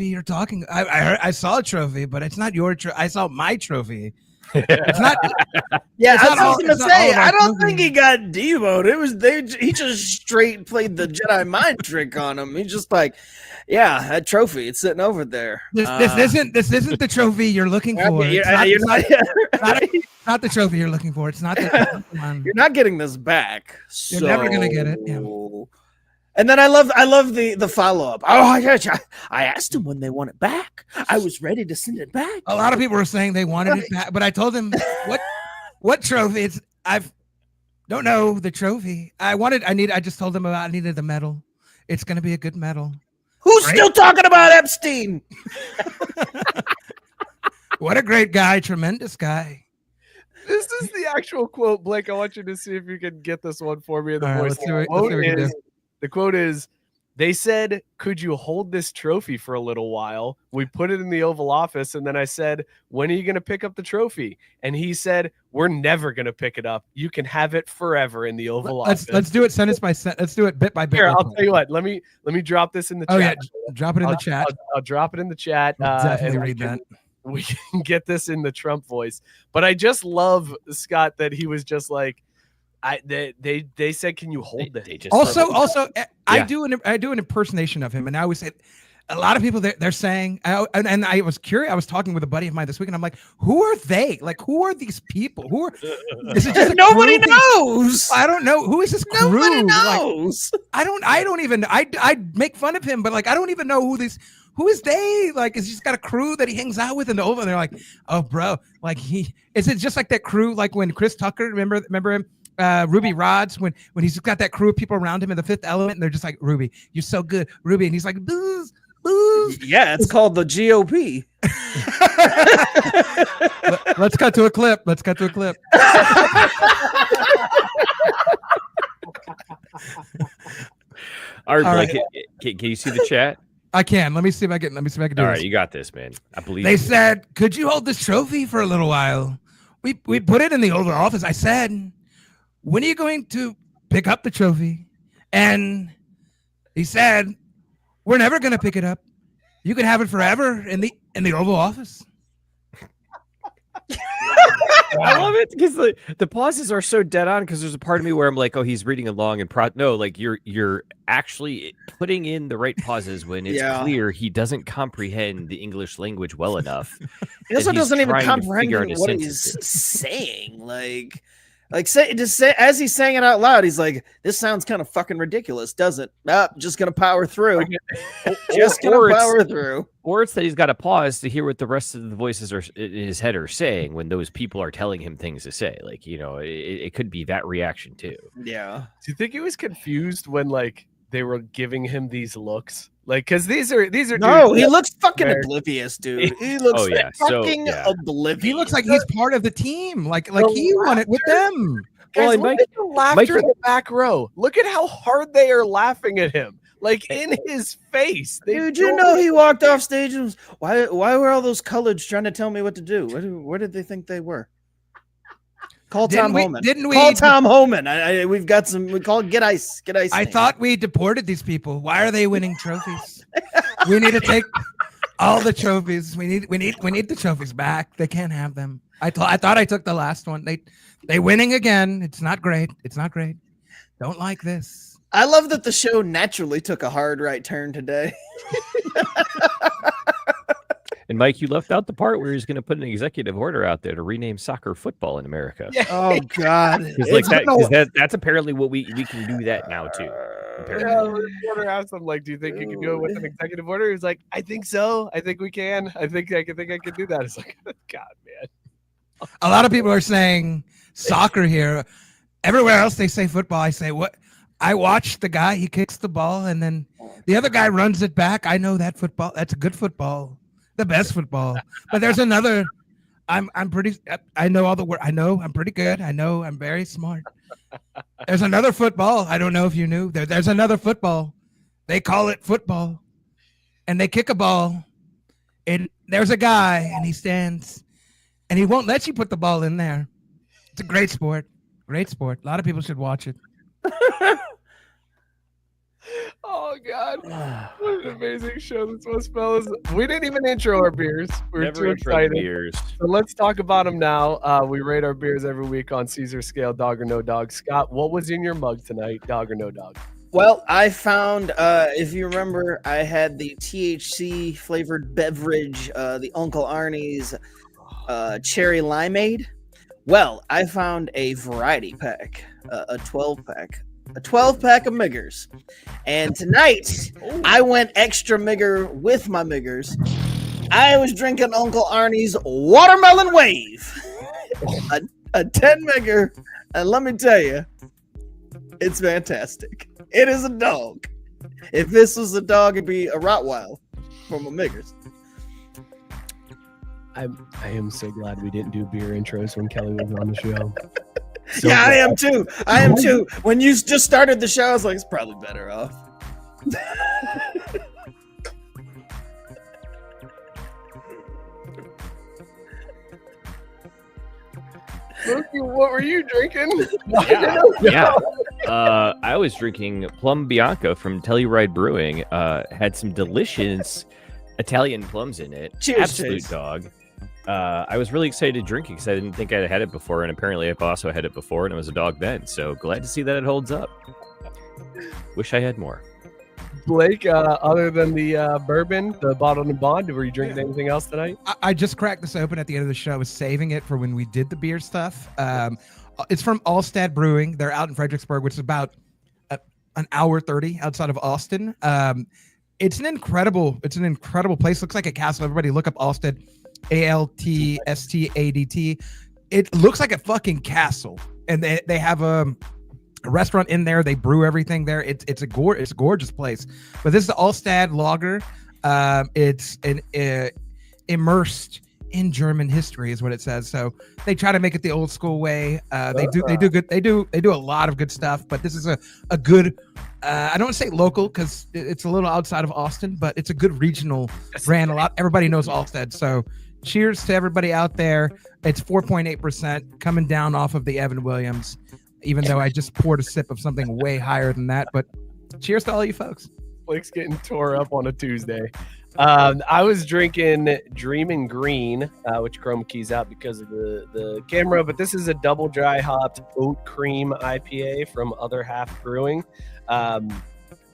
S8: you're talking. I saw a trophy, but it's not your trophy. I saw my trophy. It's not.
S5: Yeah, I was going to say, I don't think he got deboed. It was he just straight played the Jedi mind trick on him. He's just like, yeah, that trophy, it's sitting over there.
S8: This isn't the trophy you're looking for. Not the trophy you're looking for. It's not the.
S5: You're not getting this back.
S8: You're never gonna get it. Yeah.
S5: And then I love the follow up. Oh, yeah, I asked him when they want it back. I was ready to send it back.
S8: A lot of people were saying they wanted it back, but I told them what trophy. Don't know the trophy. I just told them I needed the medal. It's gonna be a good medal.
S5: Who's still talking about Epstein?
S8: What a great guy, tremendous guy.
S6: This is the actual quote, Blake. I want you to see if you can get this one for me in the voice. The quote is, they said, could you hold this trophy for a little while? We put it in the Oval Office, and then I said, when are you going to pick up the trophy? And he said, we're never going to pick it up. You can have it forever in the Oval Office.
S8: Let's do it sentence by sentence. Let's do it bit by bit.
S6: Here, I'll tell you what. Let me drop this in the chat.
S8: Oh, yeah. Drop it in the chat.
S6: I'll drop it in the chat.
S8: Definitely read that.
S6: We can get this in the Trump voice. But I just love, Scott, that he was just like, they said, can you hold it?
S8: Also, I do an impersonation of him, and I always say, a lot of people they're saying, and I was curious. I was talking with a buddy of mine this week, and I'm like, who are they? Like, who are these people? Who are? Is it just
S5: nobody knows?
S8: I don't know who is this crew.
S5: Nobody knows.
S8: Like, I don't even. I make fun of him, but like, I don't even know who these. Who is they? Like, is he just got a crew that he hangs out with in the Oval? And they're like, oh, bro, like is it just like that crew? Like when Chris Tucker, remember him? Ruby Rods, when he's got that crew of people around him in The Fifth Element, and they're just like, Ruby, you're so good, Ruby, and he's like, booze.
S5: Yeah, it's called the GOP.
S8: Let's cut to a clip.
S4: Art,
S8: All
S4: like,
S8: right.
S4: can you see the chat?
S8: I can. Let me see if I can. Let me see if I can do
S4: All
S8: this.
S4: right, you got this, man. I believe.
S8: They
S4: you.
S8: said, "Could you hold this trophy for a little while?" We put it in the Oval Office. I said, "When are you going to pick up the trophy?" And he said, "We're never going to pick it up. You can have it forever in the Oval Office."
S4: I love it because the pauses are so dead on. Because there's a part of me where I'm like, "Oh, he's reading along," and no, like you're actually putting in the right pauses when it's clear he doesn't comprehend the English language well enough.
S5: He also doesn't even comprehend
S4: out his
S5: what
S4: sentences.
S5: he's saying. Like say as he's saying it out loud, he's like, "This sounds kind of fucking ridiculous, doesn't? Just gonna power through. Just gonna power through."
S4: Or it's that he's got to pause to hear what the rest of the voices are in his head are saying when those people are telling him things to say. Like, it could be that reaction too.
S5: Yeah.
S6: Do you think he was confused when like they were giving him these looks? Like, because these are
S5: no, he looks fucking oblivious, dude. He looks fucking oblivious.
S8: He looks like he's part of the team. Like he won it with them.
S6: Guys, look at the laughter in the back row. Look at how hard they are laughing at him. Like in his face.
S5: Dude, you know he walked off stage and was, why were all those coloreds trying to tell me what to do? Where did they think they were? Call Tom Homan.
S8: Didn't we
S5: call Tom Homan? We've got some. We call Get Ice. Get Ice.
S8: I thought we deported these people. Why are they winning trophies? We need to take all the trophies. We need the trophies back. They can't have them. I thought I took the last one. They winning again. It's not great. It's not great. Don't like this.
S5: I love that the show naturally took a hard right turn today.
S4: And Mike, you left out the part where he's going to put an executive order out there to rename soccer football in America.
S5: Yeah. Oh God,
S4: that's apparently what we can do that now too.
S6: Yeah, the reporter asked him, like, "Do you think you can do it with an executive order?" He was like, "I think so. I think we can. I think I can do that." It's like, God, man.
S8: A lot of people are saying soccer here. Everywhere else they say football. I say what? I watched the guy. He kicks the ball, and then the other guy runs it back. I know that football. That's a good football. The best football. But there's another. I know all the word. I know I'm pretty good. I know I'm very smart. There's another football. I don't know if you knew. There's another football. They call it football. And they kick a ball. And there's a guy and he stands and he won't let you put the ball in there. It's a great sport. Great sport. A lot of people should watch it.
S6: Oh God, what an amazing show this was, fellas. We didn't even intro our beers. We're too excited.
S4: Beers.
S6: So let's talk about them now. We rate our beers every week on Caesar scale, dog or no dog. Scott, what was in your mug tonight, dog or no dog?
S5: Well, I found, if you remember, I had the THC flavored beverage, the Uncle Arnie's cherry limeade. Well, I found a variety pack, a 12-pack. A 12-pack of Miggers. And tonight, I went extra Migger with my Miggers. I was drinking Uncle Arnie's Watermelon Wave. a 10 Migger. And let me tell you, it's fantastic. It is a dog. If this was a dog, it'd be a Rottweiler from a Miggers.
S6: I am so glad we didn't do beer intros when Kelly was on the show.
S5: So yeah, I am too. I am too. When you just started the show, I was like, it's probably better off.
S6: What were you drinking?
S4: Yeah. I was drinking Plum Bianca from Telluride Brewing. Had some delicious Italian plums in it.
S5: Cheers,
S4: Absolute
S5: cheers.
S4: dog. I was really excited to drink it because I didn't think I'd had it before, and apparently I've also had it before, and it was a dog then. So glad to see that it holds up. Wish I had more.
S6: Blake, other than the bourbon, the bottled and bond, were you drinking anything else tonight?
S8: I just cracked this open at the end of the show. I was saving it for when we did the beer stuff. It's from Allstad Brewing. They're out in Fredericksburg, which is about an hour 30 outside of Austin. It's an incredible place. Looks like a castle. Everybody look up Allstad. ALTSTADT. It looks like a fucking castle, and they have a restaurant in there. They brew everything there. It's a gorgeous place. But this is the Allstad Lager. It's immersed in German history, is what it says. So they try to make it the old school way. They do good. They do a lot of good stuff. But this is a good. I don't want to say local because it's a little outside of Austin, but it's a good regional brand. Everybody knows Allstead. So cheers to everybody out there. It's 4.8% coming down off of the Evan Williams, even though I just poured a sip of something way higher than that. But cheers to all you folks.
S6: Blake's getting tore up on a Tuesday. I was drinking Dreamin' Green, which chroma keys out because of the camera, but this is a double dry hopped oat cream IPA from Other Half Brewing.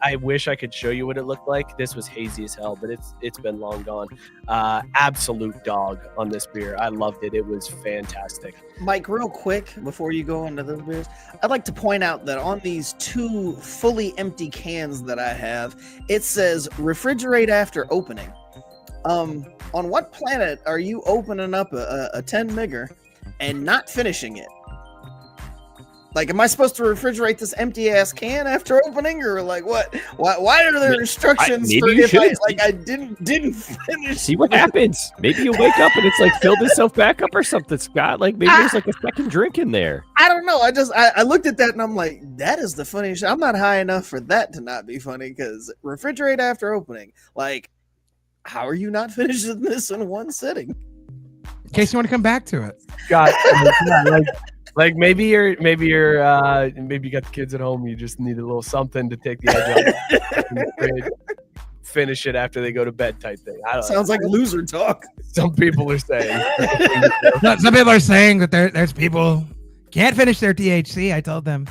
S6: I wish I could show you what it looked like. This was hazy as hell, but it's been long gone. Absolute dog on this beer. I loved it. It was fantastic.
S5: Mike, real quick before you go into the beers, I'd like to point out that on these 2 fully empty cans that I have, it says refrigerate after opening. On what planet are you opening up a 10 migger and not finishing it? Like, am I supposed to refrigerate this empty ass can after opening, or like what? Why are there instructions for if I didn't finish?
S4: See what happens. Maybe you wake up and it's like filled itself back up or something, Scott. Like maybe there's like a second drink in there.
S5: I don't know. I looked at that and I'm like, that is the funniest. I'm not high enough for that to not be funny, because refrigerate after opening. Like, how are you not finishing this in one sitting?
S8: In case you want to come back to it,
S6: God, like maybe you got the kids at home. You just need a little something to take the edge off. Finish it after they go to bed type thing. I don't
S5: Sounds
S6: know.
S5: like loser talk.
S6: Some people are saying.
S8: No, some people are saying that there's people can't finish their THC. I told them.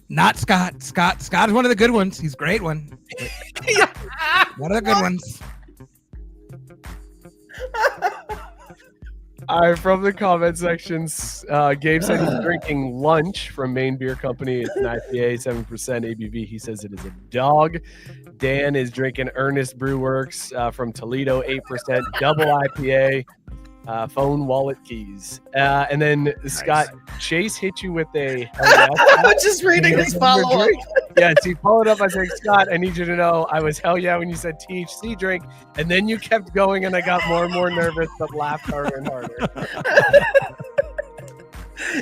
S8: Not Scott. Scott is one of the good ones. He's a great one. One of the good ones.
S6: All right, from the comment sections, Gabe said he's drinking Lunch from Maine Beer Company. It's an IPA, 7% ABV. He says it is a dog. Dan is drinking Ernest Brewworks from Toledo, 8%, double IPA, phone, wallet, keys. And then Scott, Chase hit you with a...
S5: I was just reading his follow-up.
S6: Yes, he followed up by saying, Scott, I need you to know I was hell yeah when you said THC drink, and then you kept going, and I got more and more nervous, but laughed harder and harder.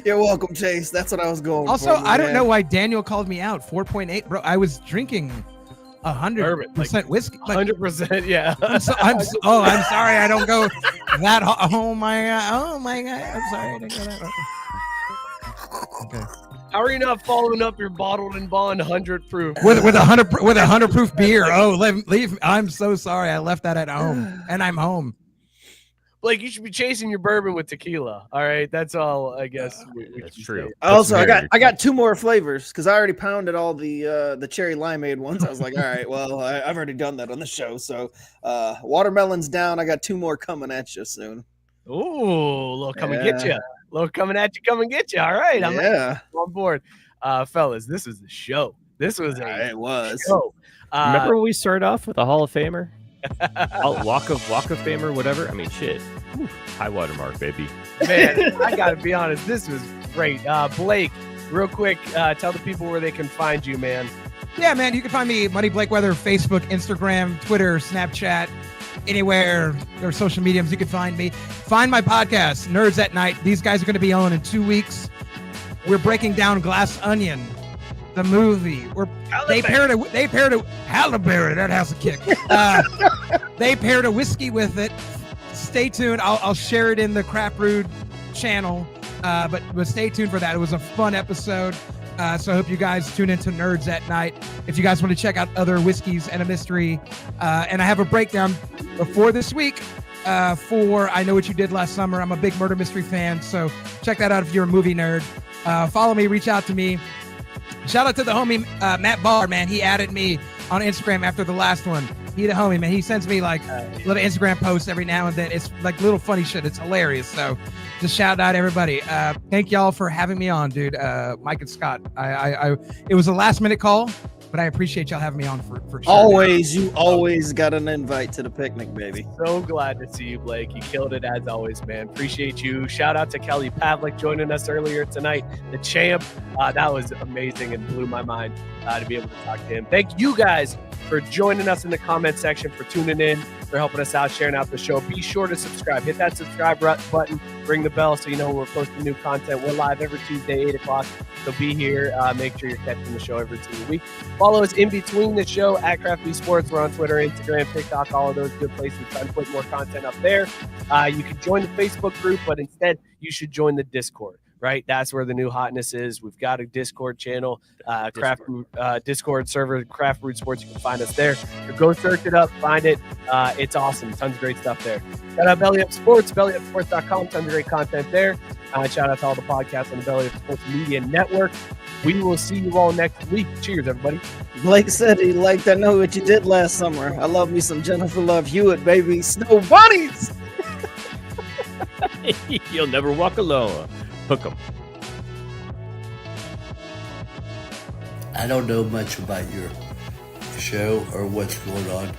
S5: You're welcome, Chase. That's what I was going
S8: also,
S5: for.
S8: I don't know why Daniel called me out. 4.8, bro. I was drinking 100% whiskey. Like,
S6: 100%, yeah.
S8: I'm sorry. I don't go that. Oh my god. I'm sorry. I didn't go that. Okay.
S6: How are you not following up your bottled and bond 100 proof
S8: with 100 proof beer? Oh, leave. I'm so sorry. I left that at home, and I'm home.
S6: Blake, you should be chasing your bourbon with tequila. All right, that's all. I guess
S4: that's true.
S5: Also, I got 2 more flavors because I already pounded all the cherry limeade ones. I was like, all right, well, I've already done that on the show. So, watermelon's down. I got 2 more coming at you soon.
S6: Ooh, little come and get you. Little coming at you, come and get you. All right, I'm on board. Fellas, this was the show. This was
S5: it was.
S6: Show.
S4: Remember when we started off with a Hall of Famer? Walk of Famer, whatever. I mean, shit. Whew. High watermark, baby.
S6: Man, I gotta be honest. This was great. Blake, real quick, tell the people where they can find you, man.
S8: Yeah, man, you can find me, Muddy Blakeweather, Facebook, Instagram, Twitter, Snapchat, anywhere or social mediums you can find me. Find my podcast, Nerds at Night. These guys are going to be on in 2 weeks. We're breaking down Glass Onion, the movie. They paired a Halle Berry. That has a kick. They paired a whiskey with it. Stay tuned. I'll share it in the Craft Brewed channel. But stay tuned for that. It was a fun episode. So I hope you guys tune into Nerds at Night. If you guys want to check out other whiskeys and a mystery. And I have a breakdown before this week for I Know What You Did Last Summer. I'm a big murder mystery fan. So check that out if you're a movie nerd. Follow me. Reach out to me. Shout out to the homie Matt Barr, man. He added me on Instagram after the last one. He the homie, man. He sends me like little Instagram posts every now and then. It's like little funny shit. It's hilarious. So just shout out everybody. Thank y'all for having me on, dude. Mike and Scott. It was a last minute call, but I appreciate y'all having me on for sure.
S5: Always, you always got an invite to the picnic, baby.
S6: So glad to see you, Blake. You killed it as always, man. Appreciate you. Shout out to Kelly Pavlik joining us earlier tonight, the champ. That was amazing and blew my mind to be able to talk to him. Thank you guys for joining us in the comment section, for tuning in, for helping us out, sharing out the show. Be sure to subscribe. Hit that subscribe button, ring the bell so you know when we're posting new content. We're live every Tuesday, 8 o'clock. So be here. Make sure you're catching the show every single week. Follow us in between the show at Craft Brewed Sports. We're on Twitter, Instagram, TikTok, all of those good places. We're trying to put more content up there. You can join the Facebook group, but instead you should join the Discord. Right, that's where the new hotness is. We've got a Discord channel, Discord server, Craft Brewed Sports. You can find us there. So go search it up, find it. It's awesome. Tons of great stuff there. Shout out Belly Up Sports, bellyupsports.com. Tons of great content there. Shout out to all the podcasts on the Belly Up Sports Media Network. We will see you all next week. Cheers, everybody.
S5: Blake said he liked I Know What You Did Last Summer. I love me some Jennifer Love Hewitt, baby. Snow bunnies.
S4: You'll never walk alone. Hook 'em.
S12: I don't know much about your show or what's going on.